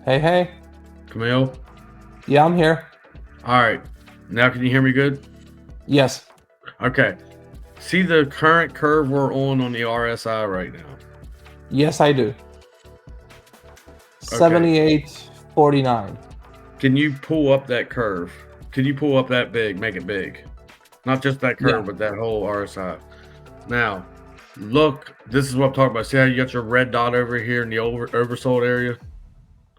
Speaker 1: Hey.
Speaker 2: Camille?
Speaker 1: Yeah, I'm here.
Speaker 2: All right. Now can you hear me good?
Speaker 1: Yes.
Speaker 2: Okay. See the current curve we're on the RSI right now?
Speaker 1: Yes, I do. 78.49.
Speaker 2: Can you pull up that curve? Can you pull up that big, make it big? Not just that curve, but that whole RSI. Now, look, this is what I'm talking about. See how you got your red dot over here in the oversold area?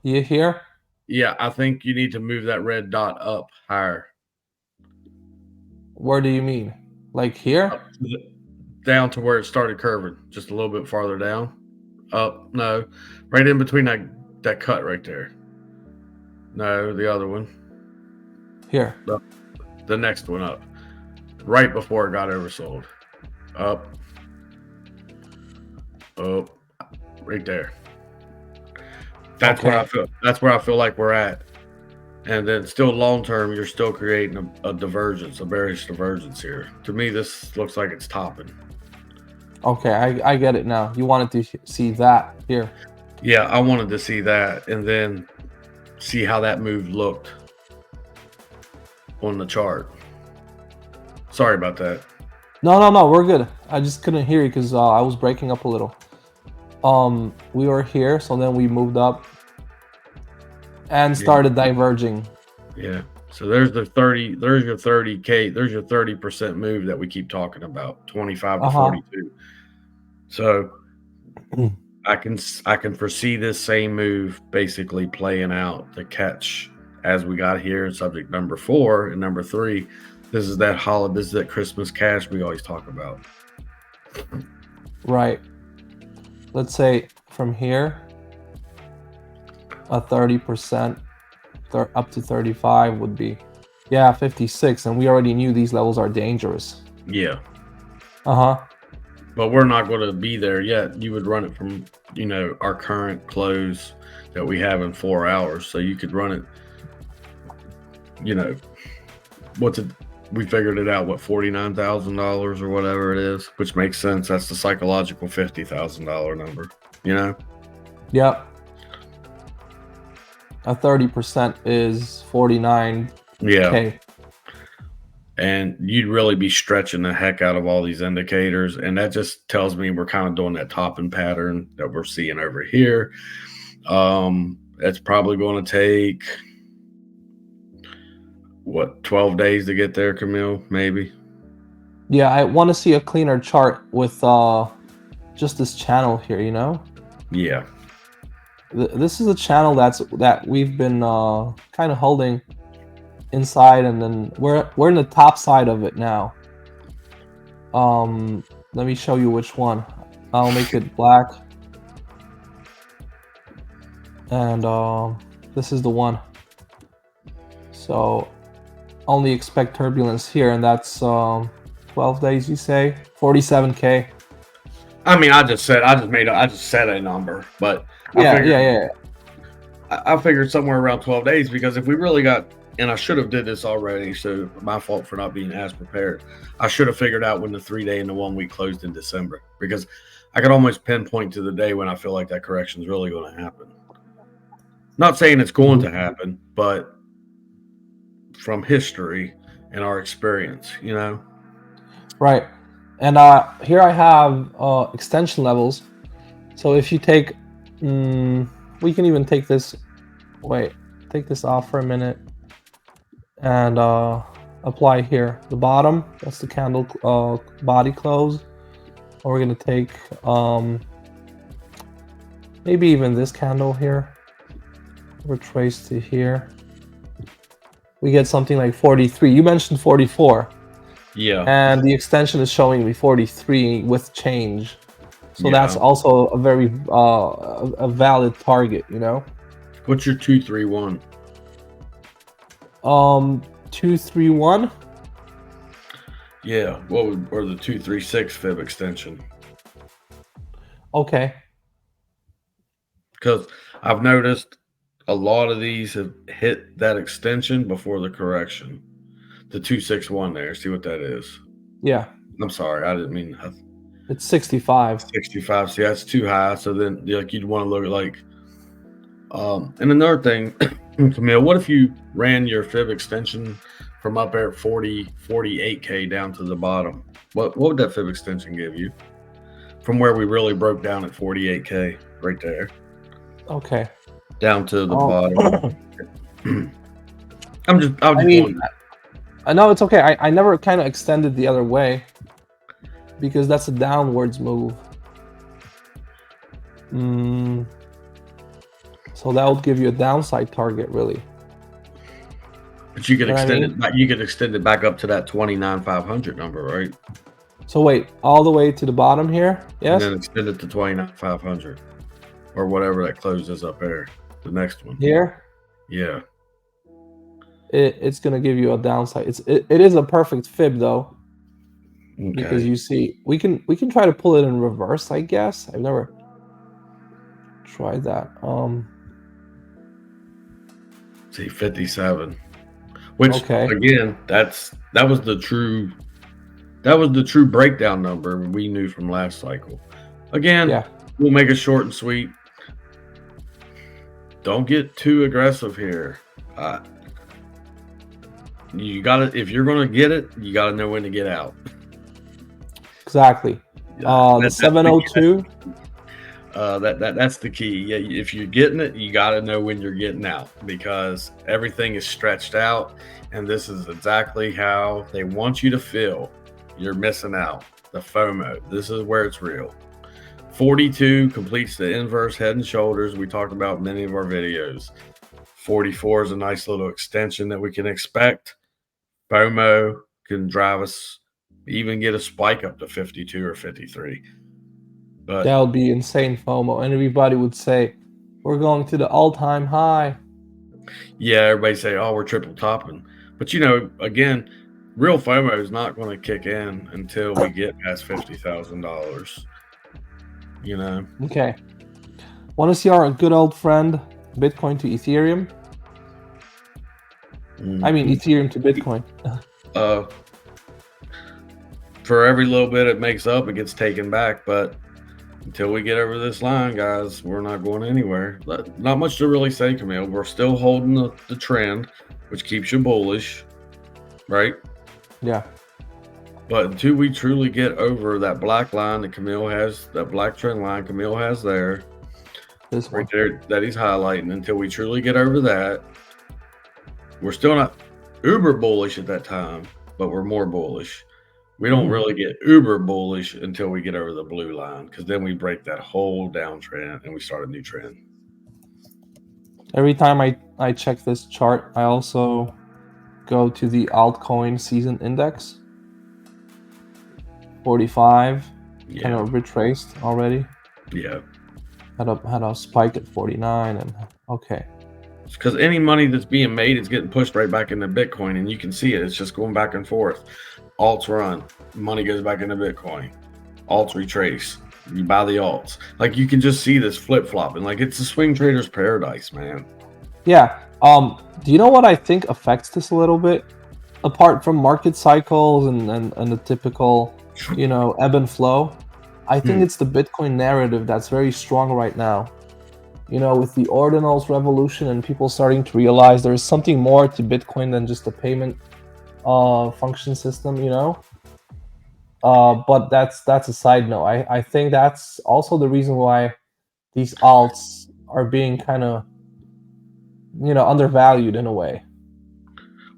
Speaker 1: You here?
Speaker 2: Yeah, I think you need to move that red dot up higher.
Speaker 1: Where do you mean? Like here?
Speaker 2: Down to where it started curving, just a little bit farther down. Up, no, right in between that cut right there. No, the other one.
Speaker 1: Here.
Speaker 2: The next one up, right before it got oversold. Up, right there. That's where I feel. That's where I feel like we're at. And then still long term, you're still creating a divergence, a bearish divergence here. To me, this looks like it's topping.
Speaker 1: Okay, I get it now. You wanted to see that here.
Speaker 2: Yeah, I wanted to see that and then see how that move looked on the chart. Sorry about that.
Speaker 1: No, we're good. I just couldn't hear you because I was breaking up a little. We were here, so then we moved up and started diverging.
Speaker 2: Yeah. So there's the 30. There's your 30K. There's your 30% move that we keep talking about. 25 to 42. So I can foresee this same move basically playing out. The catch as we got here in subject number 4 and number 3. This is that holiday. This is that Christmas cash we always talk about.
Speaker 1: Right. Let's say from here, a 30%, up to 35 would be, 56. And we already knew these levels are dangerous.
Speaker 2: Yeah.
Speaker 1: But
Speaker 2: we're not going to be there yet. You would run it from, our current close that we have in 4 hours. So you could run it, we figured it out, $49,000 or whatever it is, which makes sense. That's the psychological $50,000 number,
Speaker 1: Yep. A 30% is 49K.
Speaker 2: Yeah. And you'd really be stretching the heck out of all these indicators. And that just tells me we're kind of doing that topping pattern that we're seeing over here. It's probably going to take, 12 days to get there, Camille, maybe?
Speaker 1: Yeah, I want to see a cleaner chart with just this channel here,
Speaker 2: Yeah.
Speaker 1: This is a channel that we've been kind of holding inside, and then we're in the top side of it now. Let me show you which one. I'll make it black, and this is the one. So only expect turbulence here, and that's 12 days, you say? 47K.
Speaker 2: I mean, I just said a number, but
Speaker 1: yeah.
Speaker 2: I figured somewhere around 12 days, because if we really got, and I should have did this already, so my fault for not being as prepared. I should have figured out when the 3-day and the 1 week closed in December, because I could almost pinpoint to the day when I feel like that correction is really going to happen. Not saying it's going to happen, but from history and our experience,
Speaker 1: Right. And here I have extension levels. So if you take, we can even take this, take this off for a minute and apply here. The bottom, that's the candle body close. And we're going to take maybe even this candle here, retrace to here. We get something like 43. You mentioned 44.
Speaker 2: Yeah.
Speaker 1: And the extension is showing me 43 with change. So that's also a very a valid target,
Speaker 2: What's your 231?
Speaker 1: 231?
Speaker 2: Yeah, or the 236 fib extension.
Speaker 1: Okay.
Speaker 2: Because I've noticed a lot of these have hit that extension before the correction. The 261 there. See what that is?
Speaker 1: Yeah.
Speaker 2: I'm sorry, I didn't mean.
Speaker 1: It's 65.
Speaker 2: 65. See, that's too high. So then, you'd want to look at and another thing, Camille, what if you ran your fib extension from up there at 48K down to the bottom? What would that fib extension give you from where we really broke down at 48K right there?
Speaker 1: Okay.
Speaker 2: Down to the bottom.
Speaker 1: I know it's okay. I never kind of extended the other way because that's a downwards move. So that would give you a downside target, really.
Speaker 2: But you could extend it back. You could extend it back up to that 29,500 number, right?
Speaker 1: So wait, all the way to the bottom here, yes?
Speaker 2: And then extend it to 29,500. or whatever that closes up there. The next one.
Speaker 1: Here,
Speaker 2: Yeah.
Speaker 1: it's gonna give you a downside. It is a perfect fib though, because
Speaker 2: Okay.
Speaker 1: you see we can try to pull it in reverse, I guess. I've never tried that.
Speaker 2: See 57. Which
Speaker 1: Okay.
Speaker 2: again, that was the true breakdown number we knew from last cycle. Again,
Speaker 1: Yeah.
Speaker 2: we'll make it short and sweet. Don't get too aggressive here. You gotta, if you're gonna get it, you gotta know when to get out.
Speaker 1: Exactly. The 702.
Speaker 2: That's the key. Yeah, if you're getting it, you got to know when you're getting out, because everything is stretched out, and this is exactly how they want you to feel. You're missing out. The FOMO. This is where it's real. 42 completes the inverse head and shoulders we talked about in many of our videos. 44 is a nice little extension that we can expect. FOMO can drive us, even get a spike up to 52 or 53. But
Speaker 1: That would be insane FOMO, and everybody would say, "We're going to the all-time high."
Speaker 2: yeah, everybody say, "Oh, we're triple topping," but again, real FOMO is not going to kick in until we get past $50,000.
Speaker 1: Okay. Want to see our good old friend Bitcoin to Ethereum? I mean, Ethereum to Bitcoin.
Speaker 2: For every little bit it makes up, it gets taken back. But until we get over this line, guys, we're not going anywhere. Not much to really say, Camille. We're still holding the trend, which keeps you bullish, right?
Speaker 1: Yeah.
Speaker 2: But until we truly get over that black line that Camille has, that black trend line Camille has there,
Speaker 1: This one.
Speaker 2: right there that he's highlighting, until we truly get over that, we're still not uber bullish at that time, but we're more bullish. We don't really get uber bullish until we get over the blue line, because then we break that whole downtrend and we start a new trend.
Speaker 1: Every time I check this chart, I also go to the altcoin season index. 45, kind of retraced already.
Speaker 2: Yeah.
Speaker 1: Had a spike at 49, and okay.
Speaker 2: Because any money that's being made is getting pushed right back into Bitcoin, and you can see it. It's just going back and forth. Alts run, money goes back into Bitcoin. Alts retrace, you buy the alts. Like, you can just see this flip flopping. Like, it's a swing trader's paradise, man.
Speaker 1: Yeah. Do you know what I think affects this a little bit? Apart from market cycles and the typical, ebb and flow, I think it's the Bitcoin narrative that's very strong right now. With the ordinals revolution and people starting to realize there's something more to Bitcoin than just a payment function system, but that's a side note. I think that's also the reason why these alts are being kind of undervalued in a way.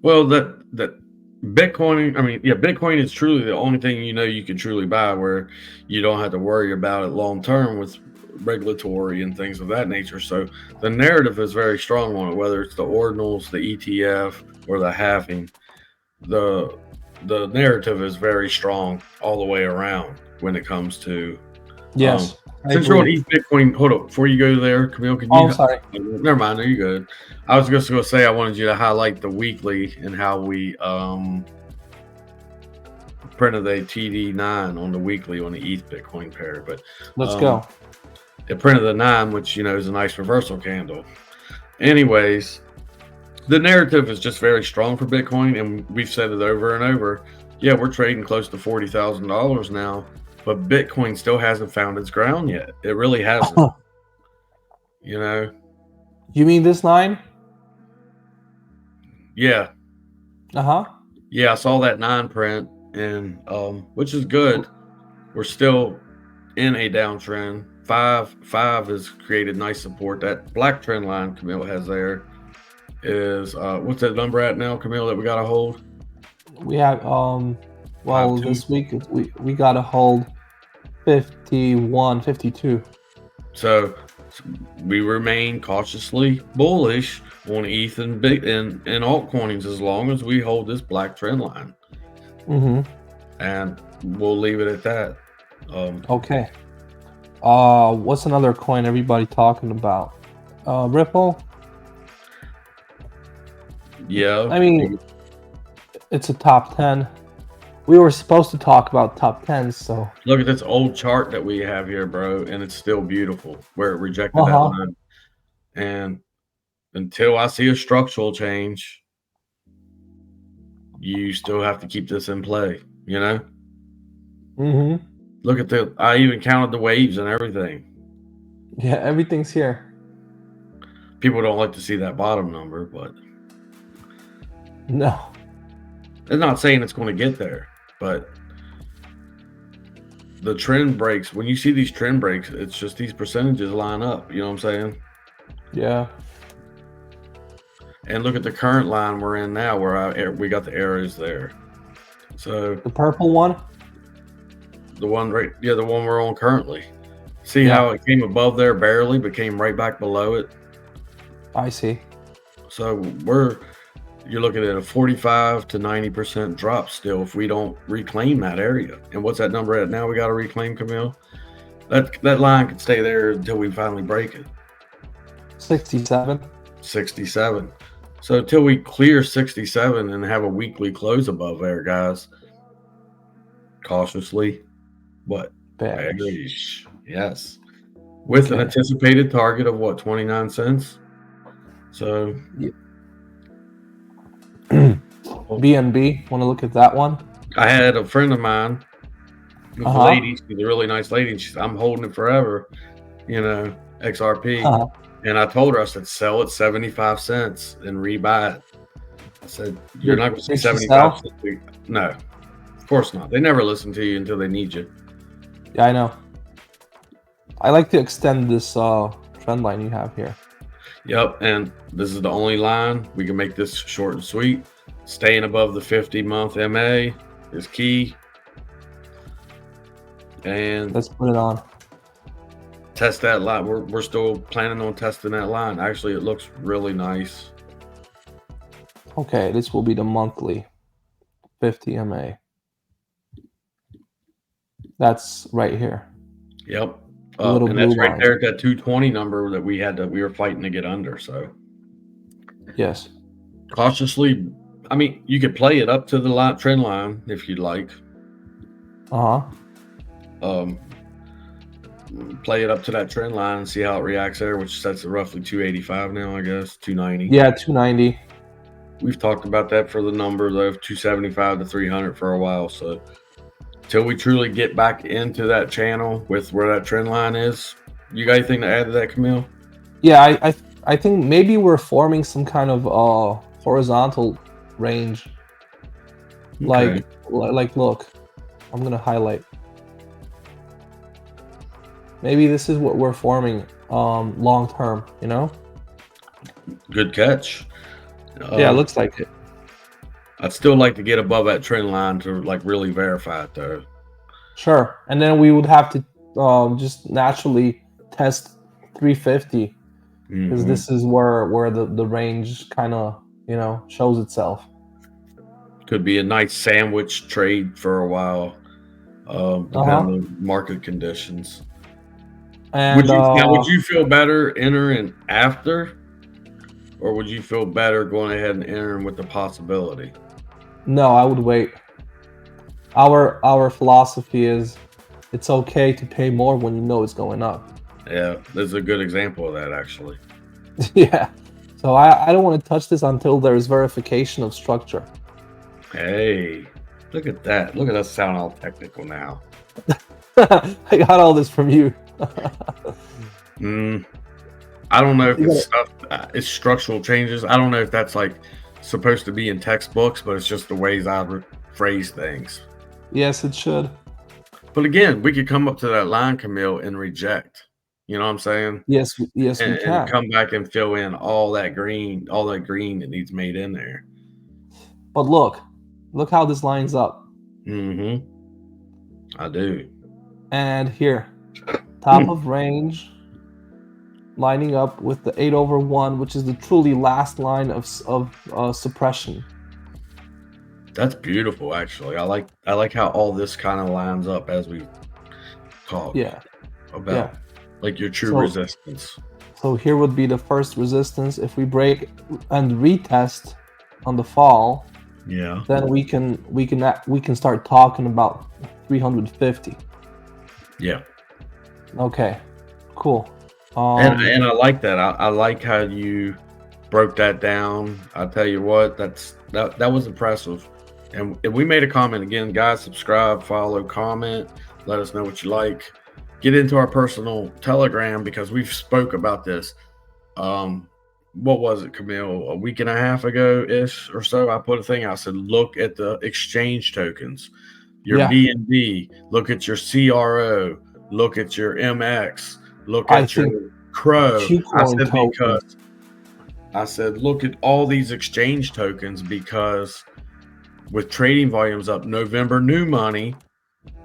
Speaker 2: Well, that Bitcoin, Bitcoin is truly the only thing you can truly buy where you don't have to worry about it long term with regulatory and things of that nature. So the narrative is very strong on it, whether it's the ordinals, the ETF, or the halving. The narrative is very strong all the way around when it comes to
Speaker 1: Yes.
Speaker 2: Since you're on ETH Bitcoin, hold up before you go there, Camille. Can you?
Speaker 1: Oh, I'm sorry.
Speaker 2: Never mind. No, you're good. I was just going to say I wanted you to highlight the weekly and how we printed a TD9 on the weekly on the ETH Bitcoin pair. But
Speaker 1: let's go.
Speaker 2: It printed the 9, which is a nice reversal candle. Anyways, the narrative is just very strong for Bitcoin, and we've said it over and over. Yeah, we're trading close to $40,000 now. But Bitcoin still hasn't found its ground yet. It really hasn't.
Speaker 1: You mean this 9?
Speaker 2: Yeah.
Speaker 1: Uh-huh.
Speaker 2: Yeah, I saw that 9 print, and which is good. We're still in a downtrend. 5 has created nice support. That black trend line Camille has there is what's that number at now, Camille, that we gotta hold?
Speaker 1: We have this week we gotta hold 51, 52.
Speaker 2: So we remain cautiously bullish on ETH and altcoins as long as we hold this black trend line. And we'll leave it at that.
Speaker 1: Okay. What's another coin everybody talking about? Ripple.
Speaker 2: Yeah.
Speaker 1: I mean, it's a top 10. We were supposed to talk about top 10s, so.
Speaker 2: Look at this old chart that we have here, bro, and it's still beautiful where it rejected that
Speaker 1: Uh-huh.
Speaker 2: line. And until I see a structural change, you still have to keep this in play, you know?
Speaker 1: Mm-hmm.
Speaker 2: Look at I even counted the waves and everything.
Speaker 1: Yeah, everything's here.
Speaker 2: People don't like to see that bottom number, but
Speaker 1: No.
Speaker 2: it's not saying it's going to get there, but the trend breaks. When you see these trend breaks, it's just these percentages line up. You know what I'm saying?
Speaker 1: Yeah.
Speaker 2: And look at the current line we're in now, where we got the arrows there. So
Speaker 1: The purple one?
Speaker 2: the one the one we're on currently. See how it came above there barely, but came right back below it?
Speaker 1: I see.
Speaker 2: So you're looking at a 45 to 90% drop still if we don't reclaim that area. And what's that number at now we got to reclaim, Camille? That line could stay there until we finally break it.
Speaker 1: 67.
Speaker 2: 67. So until we clear 67 and have a weekly close above there, guys, cautiously, what? Bearish. Yes. With an anticipated target of what, 29 cents? So
Speaker 1: BNB, want to look at that one?
Speaker 2: I had a friend of mine, a lady, she's a really nice lady, and she's, I'm holding it forever, you know, XRP. And I told her, I said, sell it 75 cents and rebuy it. I said, you're not going to see 75 cents. No, of course not. They never listen to you until they need you.
Speaker 1: Yeah, I know. I like to extend this trend line you have here.
Speaker 2: Yep, and this is the only line. We can make this short and sweet. Staying above the 50-month MA is key. And
Speaker 1: let's put it on.
Speaker 2: Test that line. We're still planning on testing that line. Actually, it looks really nice.
Speaker 1: Okay, this will be the monthly 50 MA. That's right here.
Speaker 2: Yep. And that's right there at that 220 number that we were fighting to get under. So
Speaker 1: yes,
Speaker 2: cautiously. I mean, you could play it up to the trend line if you'd like. Play it up to that trend line and see how it reacts there, which sets at roughly 285 now, I guess 290.
Speaker 1: Yeah, 290.
Speaker 2: We've talked about that for the number though, 275 to 300 for a while. So until we truly get back into that channel with where that trend line is, you got anything to add to that, Camille?
Speaker 1: Yeah, I think maybe we're forming some kind of horizontal range. Okay. Like look, I'm gonna highlight. Maybe this is what we're forming long term, you know?
Speaker 2: Good catch.
Speaker 1: Yeah, it looks like it.
Speaker 2: I'd still like to get above that trend line to like really verify it though.
Speaker 1: Sure. And then we would have to just naturally test 350 because this is where the range kind of, you know, shows itself.
Speaker 2: Could be a nice sandwich trade for a while, depending on market conditions.
Speaker 1: And
Speaker 2: would you feel better entering after, or would you feel better going ahead and entering with the possibility?
Speaker 1: No, I would wait. Our philosophy is it's okay to pay more when you know it's going up.
Speaker 2: Yeah, this is a good example of that actually.
Speaker 1: Yeah. So I don't want to touch this until there's verification of structure.
Speaker 2: Hey, look at that. Look at us sound all technical now.
Speaker 1: I got all this from you.
Speaker 2: I don't know if this stuff is structural changes. I don't know if that's like supposed to be in textbooks, but it's just the ways I phrase things.
Speaker 1: Yes, it should.
Speaker 2: But again, we could come up to that line, Camille, and reject. You know what I'm saying?
Speaker 1: Yes, we can.
Speaker 2: And come back and fill in all that green that needs made in there.
Speaker 1: But look how this lines up.
Speaker 2: I do.
Speaker 1: And here, top of range, lining up with the 8/1, which is the truly last line of suppression.
Speaker 2: That's beautiful, actually. I like how all this kind of lines up as we talk.
Speaker 1: Yeah.
Speaker 2: about, like your true
Speaker 1: So-
Speaker 2: resistance.
Speaker 1: So here would be the first resistance. If we break and retest on the fall,
Speaker 2: Yeah.
Speaker 1: then we can start talking about 350.
Speaker 2: Yeah.
Speaker 1: Okay, cool.
Speaker 2: And I like that. I like how you broke that down. I tell you what, that was impressive. And if we made a comment again, guys, subscribe, follow, comment, let us know what you like. Get into our personal Telegram because we've spoke about this. What was it, Camille? A week and a half ago ish or so, I put a thing out. I said, look at the exchange tokens, your BNB, look at your CRO, look at your MX, look at your Crow. I said, look at all these exchange tokens because with trading volumes up, November new money,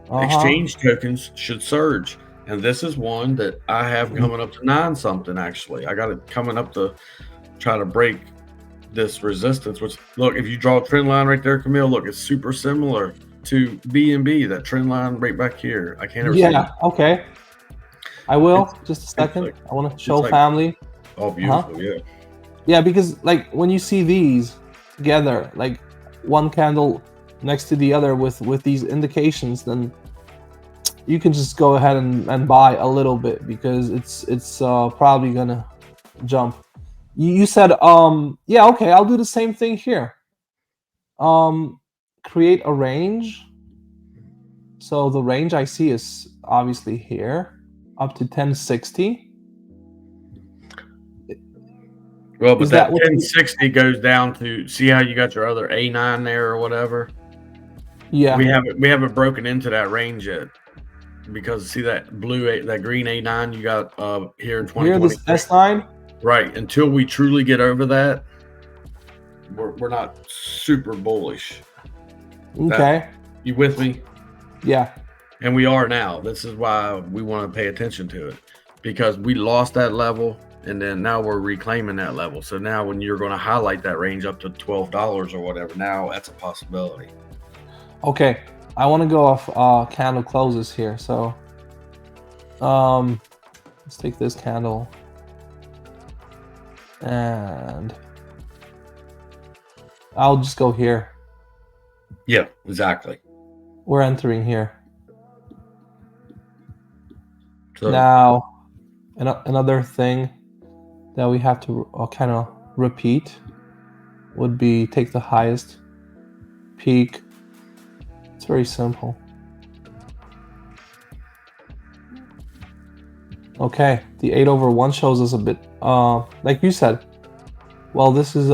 Speaker 2: exchange tokens should surge. And this is one that I have coming up to 9 something. Actually, I got it coming up to try to break this resistance. Which, look, if you draw a trend line right there, Camille, look, it's super similar to BNB. That trend line right back here. I can't ever see it.
Speaker 1: Okay. I will. Just a second. I want to show family.
Speaker 2: Oh, beautiful. Yeah.
Speaker 1: Yeah, because like when you see these together, like one candle next to the other with these indications, then you can just go ahead and buy a little bit because it's probably gonna jump. You said yeah, okay, I'll do the same thing here. Create a range. So the range I see is obviously here up to 1060.
Speaker 2: Well, but that 1060 goes down to, see how you got your other A9 there or whatever?
Speaker 1: Yeah.
Speaker 2: We haven't broken into that range yet. Because see that that green A9 you got here in 2020.
Speaker 1: Here, this S9?
Speaker 2: Right. Until we truly get over that, we're not super bullish.
Speaker 1: Okay.
Speaker 2: You with me?
Speaker 1: Yeah.
Speaker 2: And we are now. This is why we want to pay attention to it. Because we lost that level. And then now we're reclaiming that level. So now when you're going to highlight that range up to $12 or whatever, now that's a possibility.
Speaker 1: Okay, I want to go off candle closes here. So let's take this candle and I'll just go here.
Speaker 2: Yeah, exactly.
Speaker 1: We're entering here.
Speaker 2: So,
Speaker 1: now, another thing that we have to kind of repeat would be take the highest peak. It's very simple. Okay, the 8/1 shows us a bit, like you said, well, this is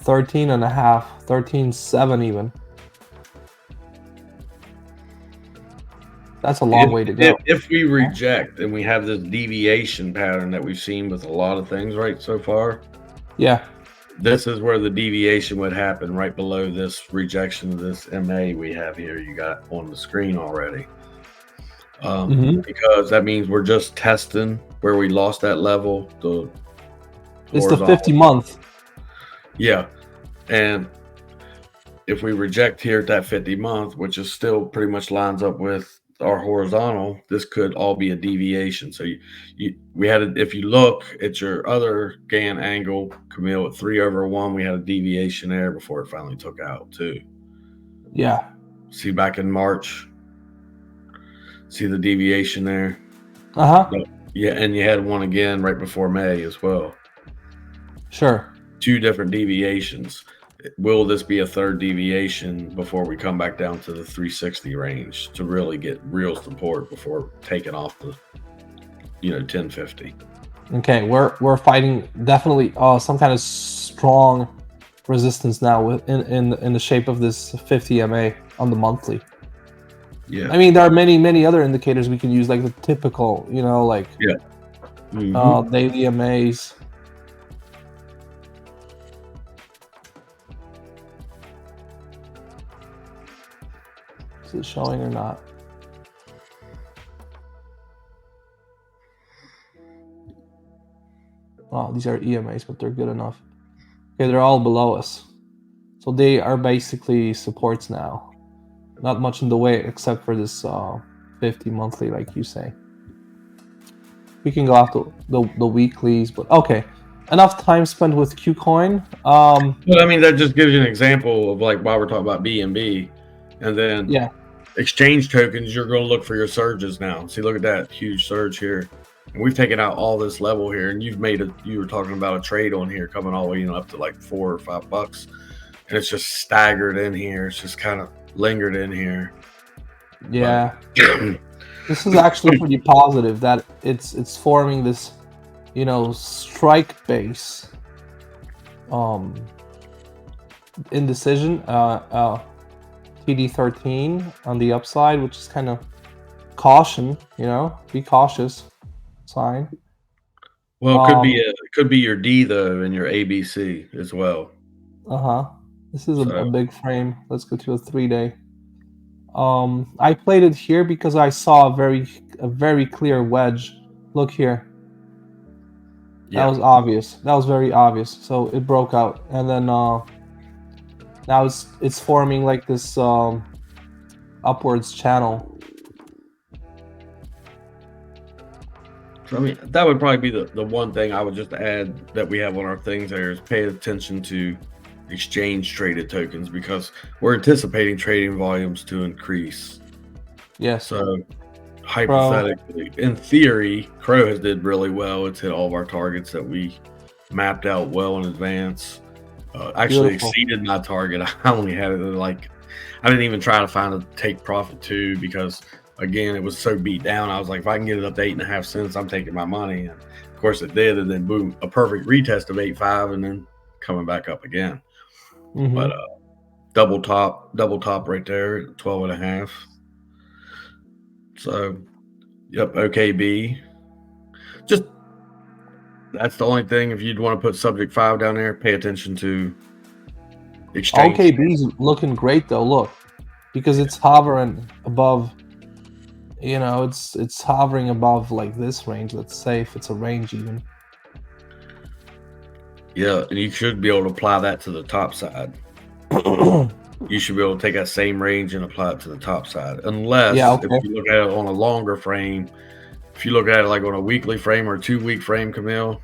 Speaker 1: 13 and a half, 13.7 even. That's a long way to go.
Speaker 2: If we reject and we have this deviation pattern that we've seen with a lot of things right so far.
Speaker 1: Yeah.
Speaker 2: This is where the deviation would happen right below this rejection of this MA we have here. You got on the screen already. Because that means we're just testing where we lost that level.
Speaker 1: It's the 50-month.
Speaker 2: Yeah. And if we reject here at that 50-month, which is still pretty much lines up with our horizontal, this could all be a deviation. So if you look at your other Gann angle, Camille, at 3/1, we had a deviation there before it finally took out too.
Speaker 1: Yeah.
Speaker 2: See back in March, see the deviation there. Yeah, and you had one again right before May as well.
Speaker 1: Sure.
Speaker 2: 2 different deviations. Will this be a third deviation before we come back down to the 360 range to really get real support before taking off the 1050?
Speaker 1: Okay, we're fighting definitely some kind of strong resistance now in the shape of this 50 MA on the monthly.
Speaker 2: Yeah.
Speaker 1: I mean, there are many other indicators we can use, like the typical, like daily MAs. Is it showing or not? Oh, these are EMAs, but they're good enough. Okay, they're all below us. So they are basically supports now. Not much in the way except for this 50 monthly, like you say. We can go after the weeklies, but okay. Enough time spent with KuCoin.
Speaker 2: But I mean, that just gives you an example of like why we're talking about BNB, and then
Speaker 1: Yeah.
Speaker 2: exchange tokens. You're going to look for your surges now. See, look at that huge surge here, and we've taken out all this level here, and you've made it. You were talking about a trade on here coming all the way up to like $4 or $5, and it's just staggered in here. It's just kind of lingered in here.
Speaker 1: Yeah. This is actually pretty positive that it's forming this, strike base indecision TD13 on the upside, which is kind of caution, be cautious sign.
Speaker 2: Well, it could be your D though and your ABC as well.
Speaker 1: This is a big frame. Let's go to a 3-day. I played it here because I saw a very clear wedge. Look here. That was obvious. That was very obvious. So it broke out, and then now it's forming like this upwards channel.
Speaker 2: So, I mean, that would probably be the one thing I would just add that we have on our things there is pay attention to exchange traded tokens because we're anticipating trading volumes to increase.
Speaker 1: Yes.
Speaker 2: So hypothetically, in theory, Crow has did really well. It's hit all of our targets that we mapped out well in advance. Actually exceeded my target. I only had it like I didn't even try to find a take profit too because again it was so beat down. I was like, if I can get it up to 8.5 cents, I'm taking my money. And of course it did, and then boom, a perfect retest of 8.5, and then coming back up again.
Speaker 1: Mm-hmm.
Speaker 2: But double top right there, 12.5. So, yep, OKB. Just that's the only thing. If you'd want to put subject 5 down there, pay attention to exchange.
Speaker 1: OKB's looking great though. Look, because it's hovering above. It's hovering above like this range. Let's say if it's a range even.
Speaker 2: Yeah, and you should be able to apply that to the top side. You should be able to take that same range and apply it to the top side. Unless if you look at it on a longer frame, if you look at it like on a weekly frame or a 2-week frame, Camille,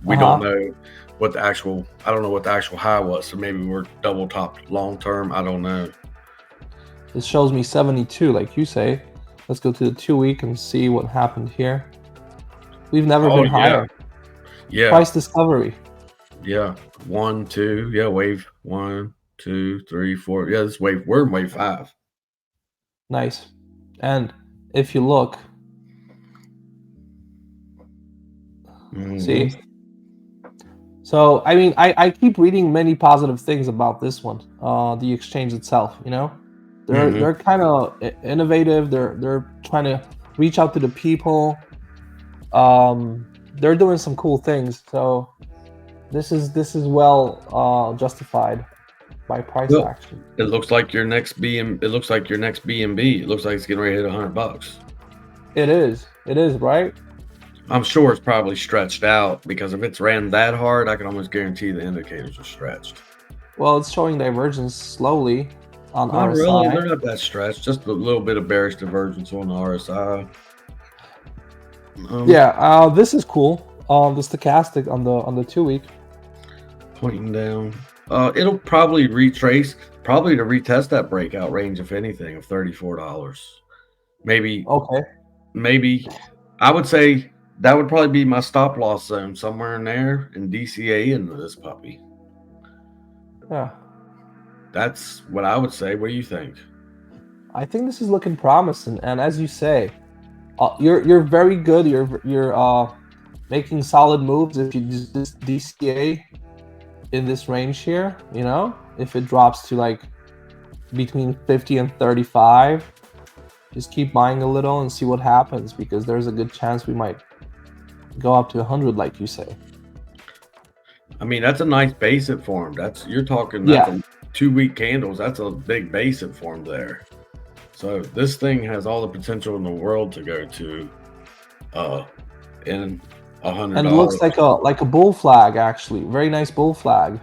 Speaker 2: we don't know what the actual high was. So maybe we're double topped long term. I don't know.
Speaker 1: It shows me 72, like you say. Let's go to the 2-week and see what happened here. We've never been higher.
Speaker 2: Yeah.
Speaker 1: Price discovery.
Speaker 2: Yeah. 1, 2. Yeah. Wave 1, 2, 3, 4. Yeah. This wave. We're in wave 5.
Speaker 1: Nice. And if you look, see. So I mean, I keep reading many positive things about this one. The exchange itself. They're kind of innovative. They're trying to reach out to the people. They're doing some cool things. So this is well justified by price action.
Speaker 2: It looks like your next BNB. It looks like it's getting ready to hit $100.
Speaker 1: It is, right?
Speaker 2: I'm sure it's probably stretched out because if it's ran that hard, I can almost guarantee the indicators are stretched.
Speaker 1: Well, it's showing divergence slowly on
Speaker 2: Not
Speaker 1: RSI.
Speaker 2: really. They're not that stretched. Just a little bit of bearish divergence on the RSI.
Speaker 1: This is cool. The stochastic on the 2-week
Speaker 2: pointing down. It'll probably retrace, to retest that breakout range, if anything, of $34. Maybe.
Speaker 1: Okay.
Speaker 2: Maybe. I would say that would probably be my stop loss zone somewhere in there in DCA into this puppy.
Speaker 1: Yeah.
Speaker 2: That's what I would say. What do you think?
Speaker 1: I think this is looking promising, and as you say, you're very good. You're making solid moves if you use this DCA in this range here. If it drops to like between 50 and 35, just keep buying a little and see what happens because there's a good chance we might go up to 100, like you say.
Speaker 2: I mean, that's a nice base it formed. You're talking 2-week candles. That's a big base it formed there. So this thing has all the potential in the world to go to in $100.
Speaker 1: And it looks like a bull flag, actually. Very nice bull flag.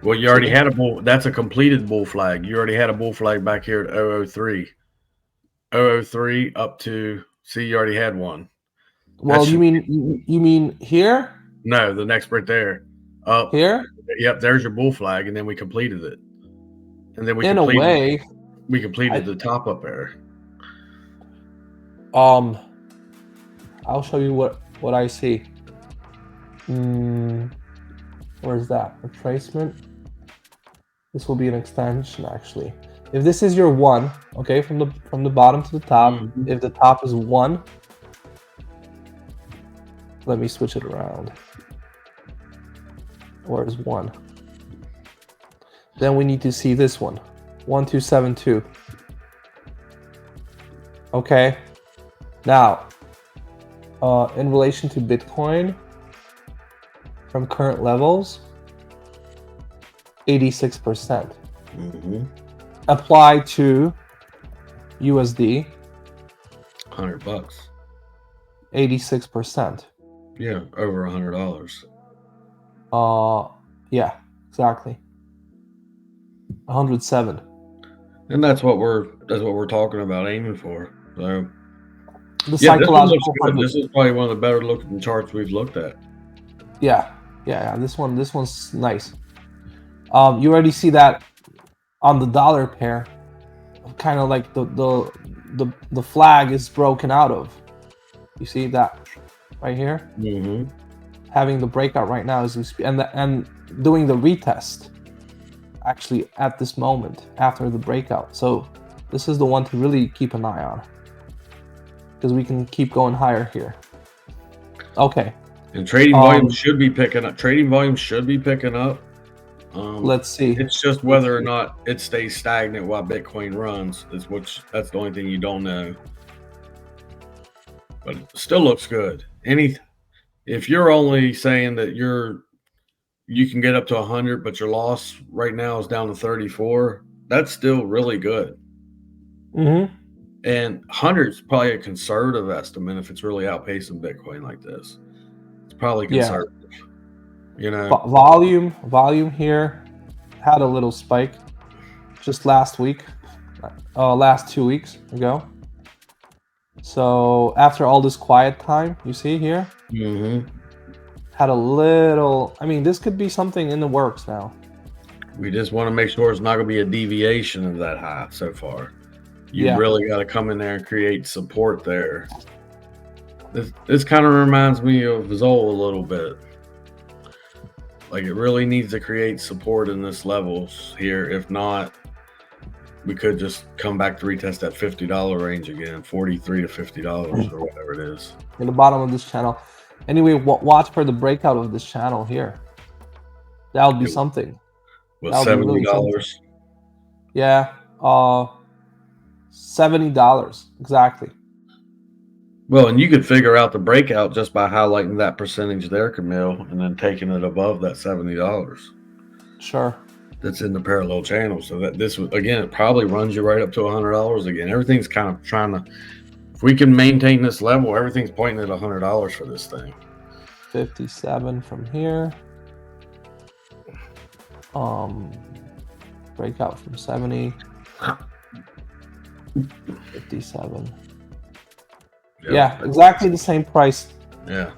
Speaker 2: Well, you already had a bull. That's a completed bull flag. You already had a bull flag back here at 003. 003 up to See, you already had one.
Speaker 1: Well, you mean here?
Speaker 2: No, the next right there. Up
Speaker 1: here.
Speaker 2: Yep, there's your bull flag, and then we completed it. And then we
Speaker 1: in
Speaker 2: completed,
Speaker 1: a way,
Speaker 2: we completed the top up there.
Speaker 1: I'll show you what I see. Where's that retracement? This will be an extension actually. If this is your 1, okay, from the bottom to the top, if the top is 1, let me switch it around. Where's 1? Then we need to see this one, 1272. Okay. Now, in relation to Bitcoin, from current levels, 86%. Apply to USD,
Speaker 2: $100.
Speaker 1: 86%.
Speaker 2: Yeah, over $100.
Speaker 1: Yeah, exactly. 107.
Speaker 2: And that's what we're talking about, aiming for. So
Speaker 1: the psychological.
Speaker 2: This is probably one of the better looking charts we've looked at.
Speaker 1: Yeah. This one's nice. You already see that on the dollar pair, kind of like the flag is broken out of. You see that right here? Having the breakout right now as we speak, and doing the retest actually at this moment after the breakout. So this is the one to really keep an eye on, because we can keep going higher here. Okay.
Speaker 2: And trading volume should be picking up. Trading volume should be picking up.
Speaker 1: Let's see.
Speaker 2: It's just whether or not it stays stagnant while Bitcoin runs. That's the only thing you don't know. But it still looks good. If you're only saying that you can get up to 100, but your loss right now is down to 34, that's still really good. And 100 is probably a conservative estimate if it's really outpacing Bitcoin like this. It's probably conservative. You know,
Speaker 1: volume here had a little spike just last 2 weeks ago. So after all this quiet time, you see here, had a little. I mean, this could be something in the works now.
Speaker 2: We just want to make sure it's not going to be a deviation of that high so far. You really got to come in there and create support there. This kind of reminds me of Zoll a little bit. Like, it really needs to create support in this levels here. If not, we could just come back to retest that $50 range again, $43 to $50 or whatever it is.
Speaker 1: In the bottom of this channel. Anyway, watch for the breakout of this channel here. That would be something.
Speaker 2: With $70.
Speaker 1: Really yeah, $70 exactly.
Speaker 2: Well, and you could figure out the breakout just by highlighting that percentage there, Camille, and then taking it above that $70.
Speaker 1: Sure.
Speaker 2: That's in the parallel channel. So that this again, it probably runs you right up to $100 again. Everything's kind of trying to. If we can maintain this level, everything's pointing at $100 for this thing.
Speaker 1: 57 from here. Breakout from 70. 57. Yeah, exactly the same price.
Speaker 2: Yeah.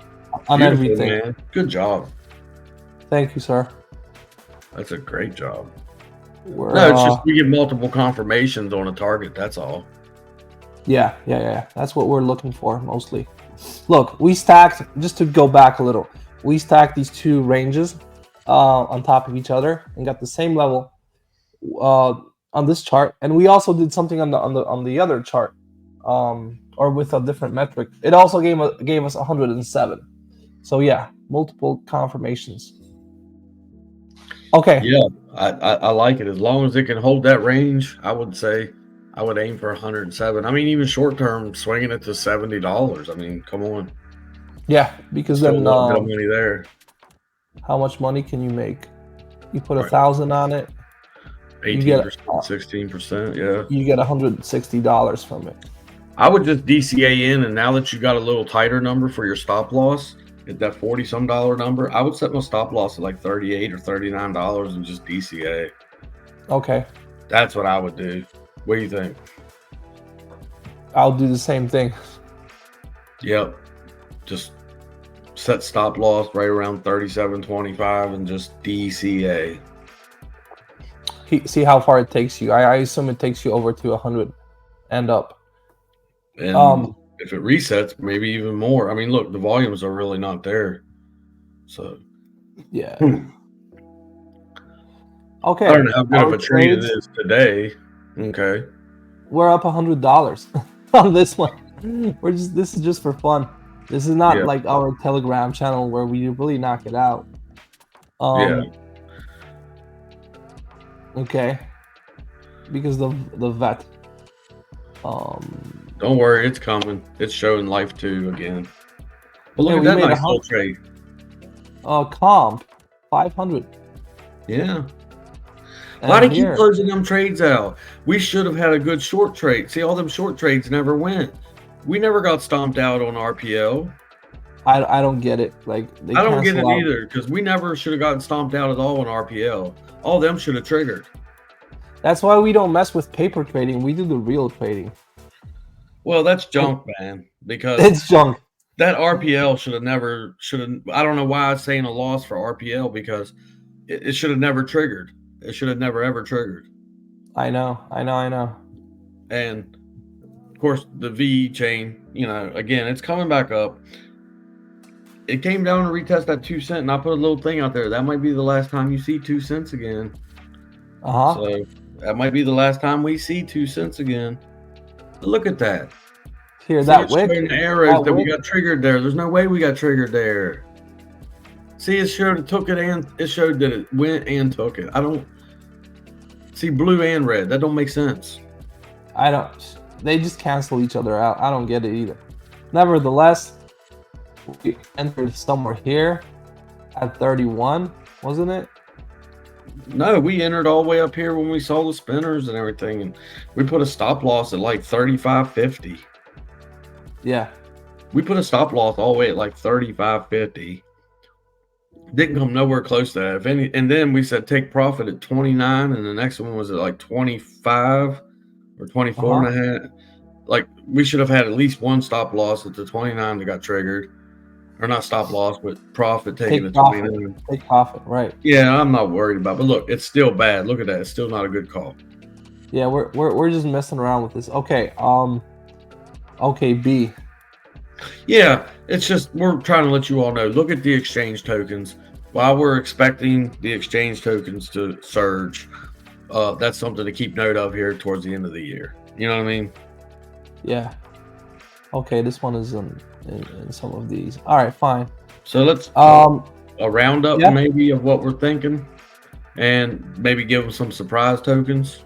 Speaker 1: On everything.
Speaker 2: Man. Good job.
Speaker 1: Thank you, sir.
Speaker 2: That's a great job. It's just we get multiple confirmations on a target. That's all.
Speaker 1: Yeah. That's what we're looking for mostly. Look, we stacked, just to go back a little, we stacked these two ranges on top of each other and got the same level on this chart. And we also did something on the other chart, or with a different metric. It also gave us 107. So yeah, multiple confirmations. Okay.
Speaker 2: Yeah, I like it. As long as it can hold that range, I would say I would aim for 107. I mean, even short term, swinging it to $70. I mean, come on.
Speaker 1: Yeah, because
Speaker 2: still
Speaker 1: then
Speaker 2: a lot of money there.
Speaker 1: How much money can you make? You put 1,000 on it.
Speaker 2: 18%, 16%. Yeah.
Speaker 1: You get $160 from it.
Speaker 2: I would just DCA in, and now that you got a little tighter number for your stop loss, at that $40-some number, I would set my stop loss at like $38 or $39 and just DCA.
Speaker 1: Okay.
Speaker 2: That's what I would do. What do you think?
Speaker 1: I'll do the same thing.
Speaker 2: Yep. Just set stop loss right around 37.25 and just DCA.
Speaker 1: See how far it takes you. I assume it takes you over to 100 and up.
Speaker 2: And if it resets, maybe even more. I mean, look, the volumes are really not there. So
Speaker 1: yeah. Okay.
Speaker 2: I don't know how good of a trade it is today. Okay.
Speaker 1: We're up $100 on this one. This is just for fun. This is not like our Telegram channel where we really knock it out. Okay. Because the vet.
Speaker 2: Don't worry, it's coming. It's showing life 2 again. But look at that nice little trade.
Speaker 1: Comp 500.
Speaker 2: Yeah. Why do you keep closing them trades out? We should have had a good short trade. See, all them short trades never went. We never got stomped out on RPL.
Speaker 1: I don't get it. Like
Speaker 2: I don't get it either, because we never should have gotten stomped out at all on RPL. All them should have triggered.
Speaker 1: That's why we don't mess with paper trading. We do the real trading.
Speaker 2: Well, that's junk, man. Because
Speaker 1: it's junk.
Speaker 2: That RPL should have. I don't know why I'm saying a loss for RPL, because it should have never triggered. It should have never ever triggered.
Speaker 1: I know.
Speaker 2: And of course, the V chain, again, it's coming back up. It came down to retest that 2 cent, and I put a little thing out there. That might be the last time you see 2 cents again. So that might be the last time we see 2 cents again. But look at that.
Speaker 1: Here, that wick.
Speaker 2: Arrows that we got triggered there. There's no way we got triggered there. See, it showed it took it, and it showed that it went and took it. I don't see blue and red. That don't make sense.
Speaker 1: I don't. They just cancel each other out. I don't get it either. Nevertheless, we entered somewhere here at 31, wasn't it?
Speaker 2: No, we entered all the way up here when we saw the spinners and everything, and we put a stop loss at like 35.50.
Speaker 1: Yeah.
Speaker 2: We put a stop loss all the way at like 35.50. Didn't come nowhere close to that. If any, and then we said take profit at 29, and the next one was at like 25 or 24 and a half. Like, we should have had at least one stop loss at the 29 that got triggered. Or not stop loss, but profit taken at 29.
Speaker 1: Take profit, right.
Speaker 2: Yeah, I'm not worried about it. But look, it's still bad. Look at that. It's still not a good call.
Speaker 1: Yeah, we're just messing around with this. Okay, okay, B.
Speaker 2: Yeah, it's just we're trying to let you all know. Look at the exchange tokens. While we're expecting the exchange tokens to surge, that's something to keep note of here towards the end of the year. You know what I mean?
Speaker 1: Yeah. Okay, this one is in some of these. All right, fine.
Speaker 2: So let's a roundup maybe of what we're thinking, and maybe give them some surprise tokens.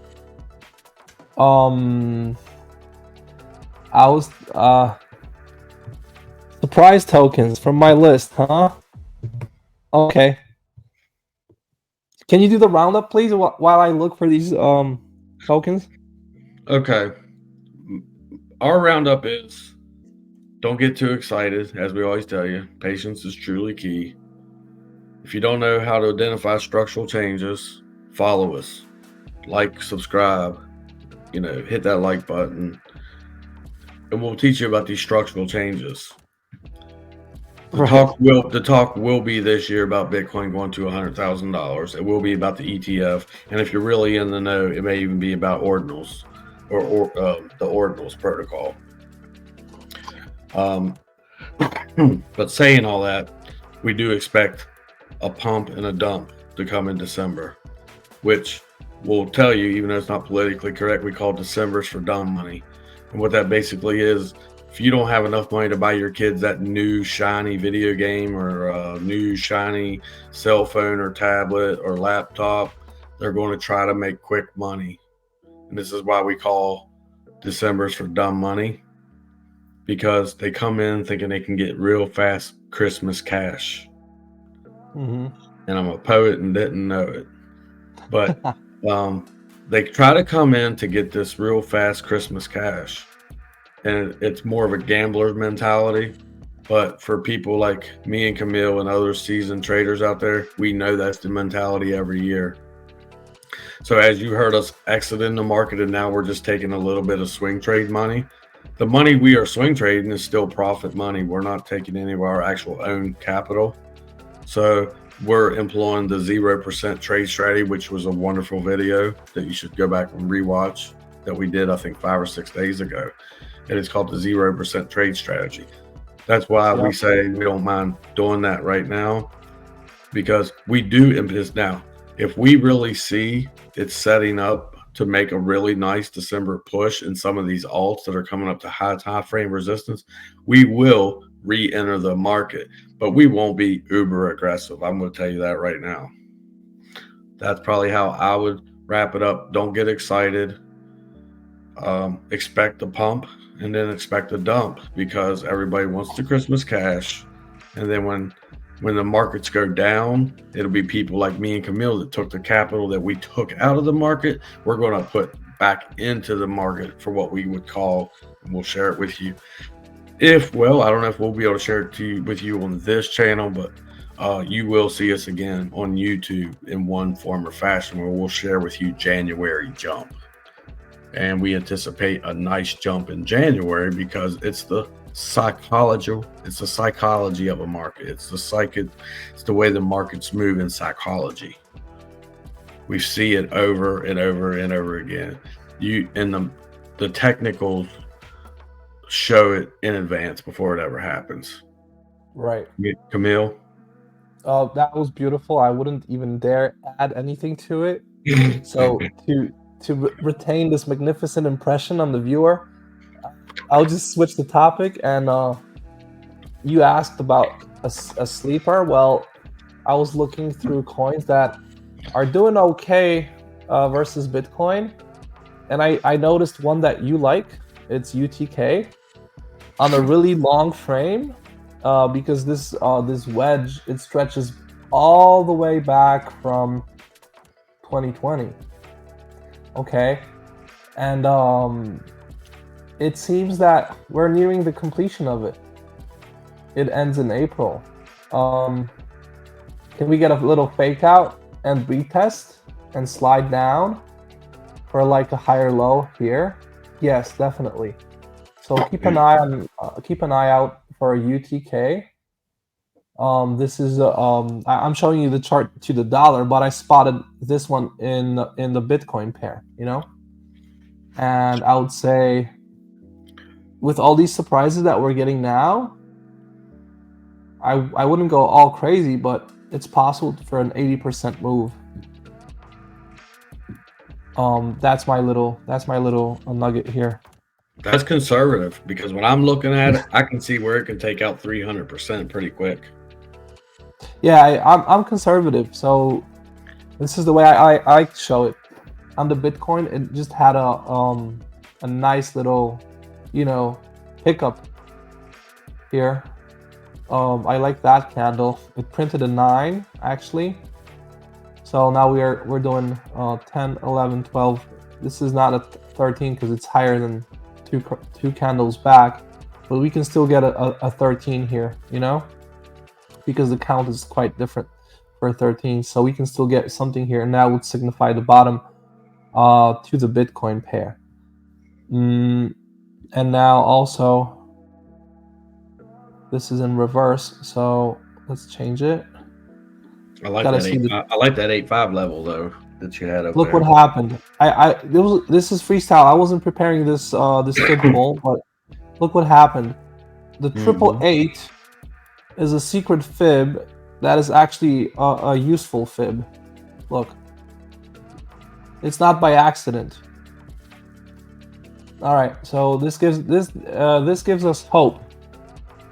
Speaker 1: I was surprise tokens from my list, huh? Okay. Can you do the roundup, please, while I look for these tokens?
Speaker 2: Okay. Our roundup is, don't get too excited, as we always tell you. Patience is truly key. If you don't know how to identify structural changes, follow us. Like, subscribe, hit that like button. And we'll teach you about these structural changes. The talk will be this year about Bitcoin going to $100,000. It will be about the ETF. And if you're really in the know, it may even be about ordinals. Or the ordinals protocol. But saying all that, we do expect a pump and a dump to come in December, which will tell you, even though it's not politically correct, we call December's for dumb money. And what that basically is, if you don't have enough money to buy your kids that new shiny video game or new shiny cell phone or tablet or laptop, they're going to try to make quick money. And this is why we call December's for dumb money, because they come in thinking they can get real fast Christmas cash.
Speaker 1: Mm-hmm.
Speaker 2: And I'm a poet and didn't know it. But they try to come in to get this real fast Christmas cash. And it's more of a gambler's mentality. But for people like me and Camille and other seasoned traders out there, we know that's the mentality every year. So as you heard us exiting the market, and now we're just taking a little bit of swing trade money, the money we are swing trading is still profit money. We're not taking any of our actual own capital. So we're employing the 0% trade strategy, which was a wonderful video that you should go back and rewatch that we did, I think 5 or 6 days ago. And it's called the 0% trade strategy. That's why we say we don't mind doing that right now, because we do impetus now. If we really see it's setting up to make a really nice December push in some of these alts that are coming up to high time frame resistance, we will re-enter the market, but we won't be uber aggressive. I'm going to tell you that right now. That's probably how I would wrap it up. Don't get excited. Expect a pump and then expect a dump, because everybody wants the Christmas cash. And then when the markets go down, it'll be people like me and Camille that took the capital that we took out of the market. We're going to put back into the market for what we would call, and we'll share it with you. I don't know if we'll be able to share it with you on this channel, but you will see us again on YouTube in one form or fashion, where we'll share with you January jump. And we anticipate a nice jump in January, because it's the psychology of a market. It's the way the markets move in psychology. We see it over and over and over again. The technicals show it in advance before it ever happens.
Speaker 1: Right.
Speaker 2: Camille?
Speaker 1: That was beautiful. I wouldn't even dare add anything to it. So to retain this magnificent impression on the viewer, I'll just switch the topic. And you asked about a sleeper. Well, I was looking through coins that are doing okay versus Bitcoin, and I noticed one that you like. It's UTK on a really long frame, because this wedge, it stretches all the way back from 2020. Okay, and it seems that we're nearing the completion of it. It ends in April. Can we get a little fake out and retest and slide down for like a higher low here? Yes, definitely. So keep an eye out for a UTK. This is I'm showing you the chart to the dollar, but I spotted this one in the Bitcoin pair, and I would say, with all these surprises that we're getting now, I wouldn't go all crazy, but it's possible for an 80% move. That's my little nugget here.
Speaker 2: That's conservative, because when I'm looking at it, I can see where it can take out 300% pretty quick.
Speaker 1: Yeah, I'm conservative, so this is the way I show it. On the Bitcoin, it just had a nice little, pickup here. I like that candle. It printed a 9 actually. So now we're doing 10, 11, 12. This is not a 13 because it's higher than two candles back, but we can still get a 13 here, because the count is quite different for a 13. So we can still get something here, and that would signify the bottom to the Bitcoin pair. And now also, this is in reverse, so let's change it.
Speaker 2: I like that 8.5 level though that you had up
Speaker 1: Look
Speaker 2: there.
Speaker 1: what happened. This is freestyle. I wasn't preparing this fib poll, but look what happened. The 888 is a secret fib that is actually a useful fib. Look, it's not by accident. All right, so this gives us hope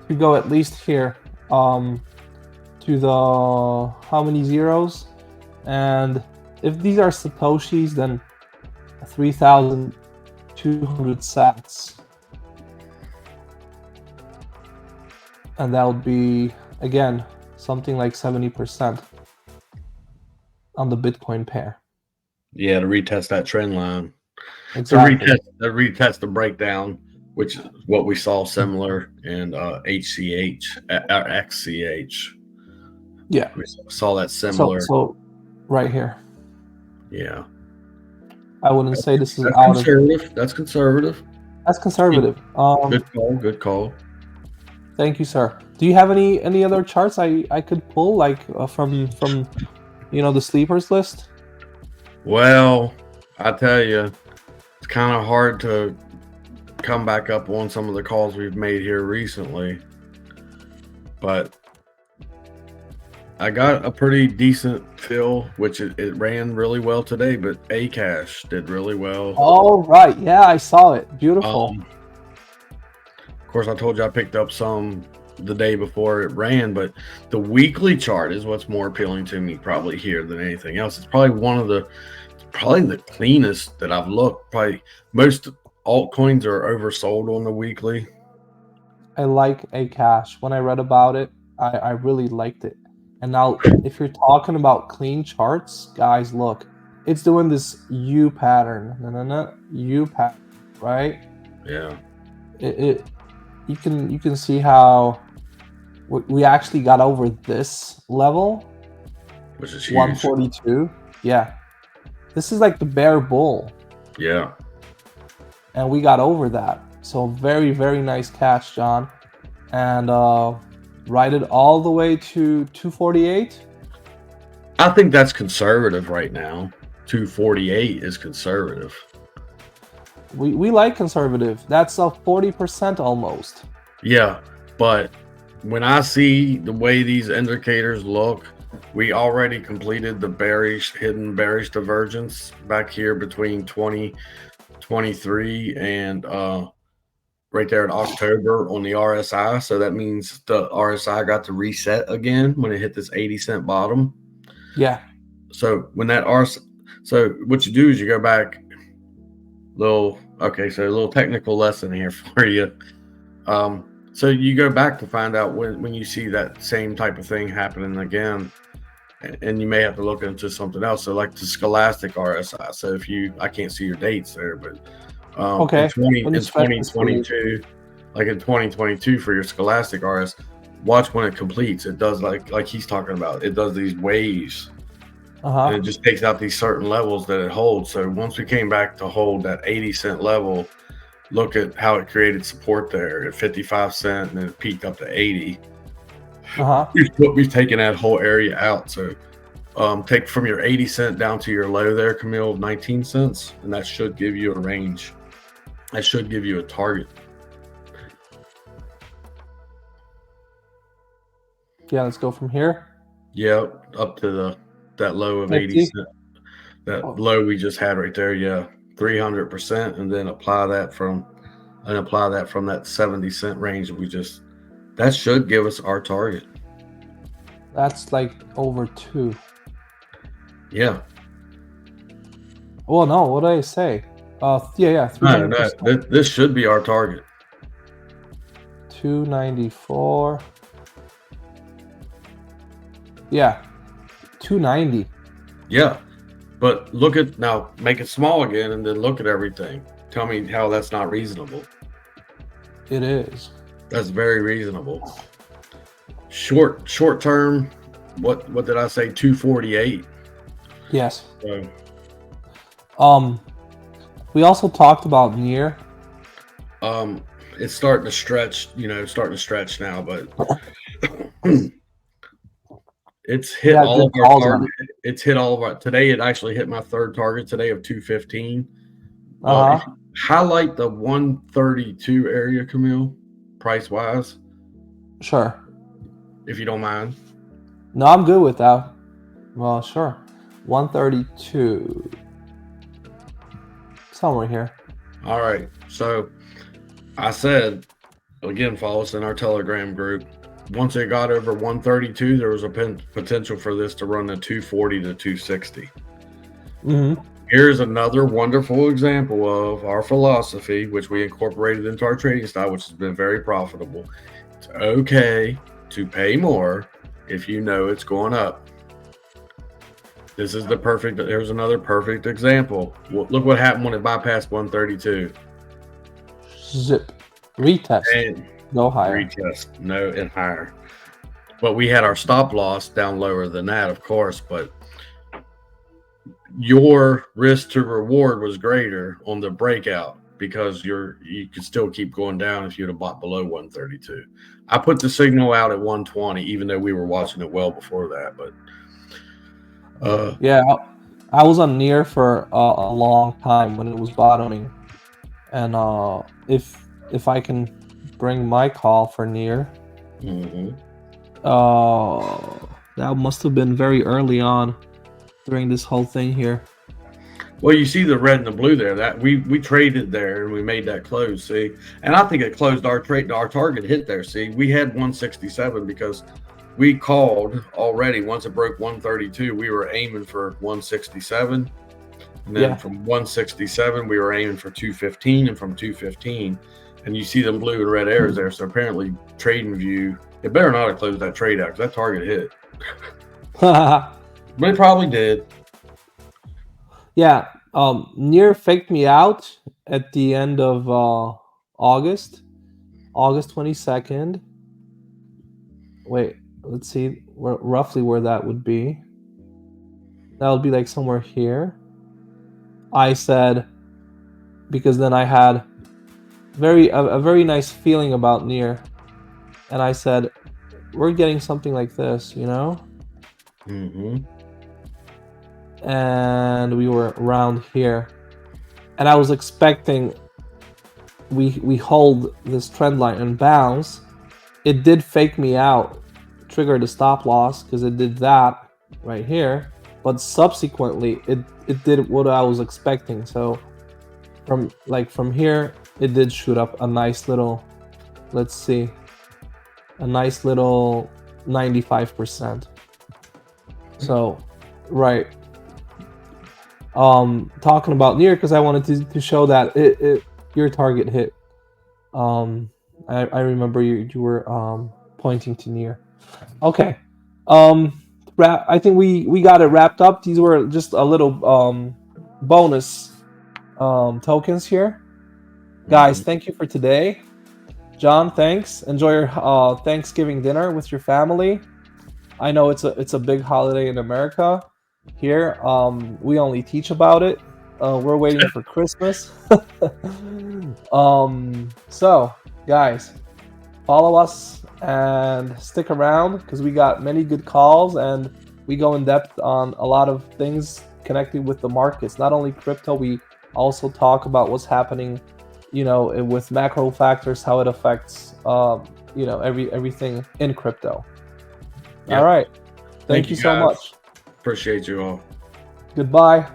Speaker 1: to go at least here to the how many zeros, and if these are satoshis, then 3,200 sats, and that would be again something like 70% on the Bitcoin pair.
Speaker 2: Yeah, to retest that trend line.
Speaker 1: Exactly.
Speaker 2: To retest the breakdown, which is what we saw similar in HCH or XCH.
Speaker 1: Yeah,
Speaker 2: we saw that similar.
Speaker 1: So right here.
Speaker 2: Yeah,
Speaker 1: I wouldn't say this is
Speaker 2: conservative. That's conservative.
Speaker 1: That's conservative.
Speaker 2: Good call. Good call.
Speaker 1: Thank you, sir. Do you have any other charts I could pull, like from the sleepers list?
Speaker 2: Well, I tell you, it's kind of hard to come back up on some of the calls we've made here recently, but I got a pretty decent fill, which it ran really well today, but Cash did really well.
Speaker 1: Oh, right. Yeah, I saw it. Beautiful.
Speaker 2: Of course, I told you I picked up some the day before it ran, but the weekly chart is what's more appealing to me probably here than anything else. It's probably probably the cleanest that I've looked. Probably most altcoins are oversold on the weekly.
Speaker 1: I like Cash. When I read about it, I really liked it. And now, if you're talking about clean charts, guys, look, it's doing this U pattern. No, U pattern, right?
Speaker 2: Yeah.
Speaker 1: You can see how we actually got over this level,
Speaker 2: Which is huge.
Speaker 1: 142. Yeah, this is like the bear bull.
Speaker 2: Yeah.
Speaker 1: And we got over that. So very, very nice catch, John. And ride it all the way to 248.
Speaker 2: I think that's conservative right now. 248 is conservative.
Speaker 1: We like conservative. That's a 40% almost.
Speaker 2: Yeah, but when I see the way these indicators look, we already completed the hidden bearish divergence back here between 2023 and right there in October on the RSI. So that means the RSI got to reset again when it hit this 80-cent bottom.
Speaker 1: Yeah.
Speaker 2: So when that so what you do is you go back so a little technical lesson here for you. So you go back to find out when you see that same type of thing happening again, and you may have to look into something else. So like the Scholastic RSI. So I can't see your dates there, but
Speaker 1: Okay.
Speaker 2: in 2022, like in 2022 for your Scholastic RS, watch when it completes. It does like he's talking about. It does these waves. And it just takes out these certain levels that it holds. So once we came back to hold that 80-cent level, look at how it created support there at 55 cents, and then it peaked up to 80. We've taken that whole area out. So take from your 80 cent down to your low there, Camille, of 19 cents, and that should give you a range. That should give you a target.
Speaker 1: Yeah, let's go from here.
Speaker 2: Yep, up to that low of 80 cents. That low we just had right there, yeah, 300%, and then apply that from that 70-cent range that should give us our target.
Speaker 1: That's like over 2.
Speaker 2: Yeah.
Speaker 1: Well, no, what did I say? Yeah, 300%.
Speaker 2: No, this should be our target.
Speaker 1: 294. Yeah, 290.
Speaker 2: Yeah, but look at now. Make it small again, and then look at everything. Tell me how that's not reasonable.
Speaker 1: It is.
Speaker 2: That's very reasonable. Short term. What did I say? 248.
Speaker 1: Yes.
Speaker 2: So,
Speaker 1: we also talked about near.
Speaker 2: It's starting to stretch. Starting to stretch now, but it's hit all of our targets. It's hit all of our today. It actually hit my third target today of 215. Highlight the 132 area, Camille, price wise.
Speaker 1: Sure.
Speaker 2: If you don't mind.
Speaker 1: No, I'm good with that. Well, sure. 132. Somewhere here.
Speaker 2: All right. So I said, again, follow us in our Telegram group. Once it got over 132, there was a potential for this to run to 240 to 260.
Speaker 1: Mm-hmm.
Speaker 2: Here's another wonderful example of our philosophy, which we incorporated into our trading style, which has been very profitable. It's okay to pay more if you know it's going up. This is there's another perfect example. Look what happened when it bypassed 132.
Speaker 1: Zip. Retest.
Speaker 2: And
Speaker 1: go higher.
Speaker 2: Retest. No, and higher. But we had our stop loss down lower than that, of course, but your risk to reward was greater on the breakout because you could still keep going down if you'd have bought below 132. I put the signal out at 120, even though we were watching it well before that. But
Speaker 1: yeah, I was on near for a long time when it was bottoming, and if I can bring my call for near, that must have been very early on during this whole thing here.
Speaker 2: Well, you see the red and the blue there. That we traded there and we made that close. See, and I think it closed our trade. Our target hit there. See, we had 167 because we called already. Once it broke 132, we were aiming for 167, and then from 167 we were aiming for 215, and from 215, and you see them blue and red arrows there. So apparently, trading view, it better not have closed that trade out because that target hit. But it probably did.
Speaker 1: Yeah, near faked me out at the end of August 22nd. Wait, let's see roughly where that would be. That would be like somewhere here. I said, because then I had a very nice feeling about near, and I said, we're getting something like this, you know? And we were around here, and I was expecting we hold this trend line and bounce. It did fake me out, triggered a stop loss because it did that right here, but subsequently it did what I was expecting. So from here it did shoot up a nice little, let's see, a nice little 95%. So right, talking about near because I wanted to show that your target hit. I remember you were pointing to near. Okay, I think we got it wrapped up. These were just a little bonus tokens here, guys. Thank you for today. John, thanks. Enjoy your Thanksgiving dinner with your family. I know it's a big holiday in America. Here, we only teach about it. We're waiting for Christmas. So, guys, follow us and stick around because we got many good calls and we go in depth on a lot of things connected with the markets. Not only crypto, we also talk about what's happening, with macro factors, how it affects, everything in crypto. Yep. All right. Thank you so much.
Speaker 2: Appreciate you all.
Speaker 1: Goodbye.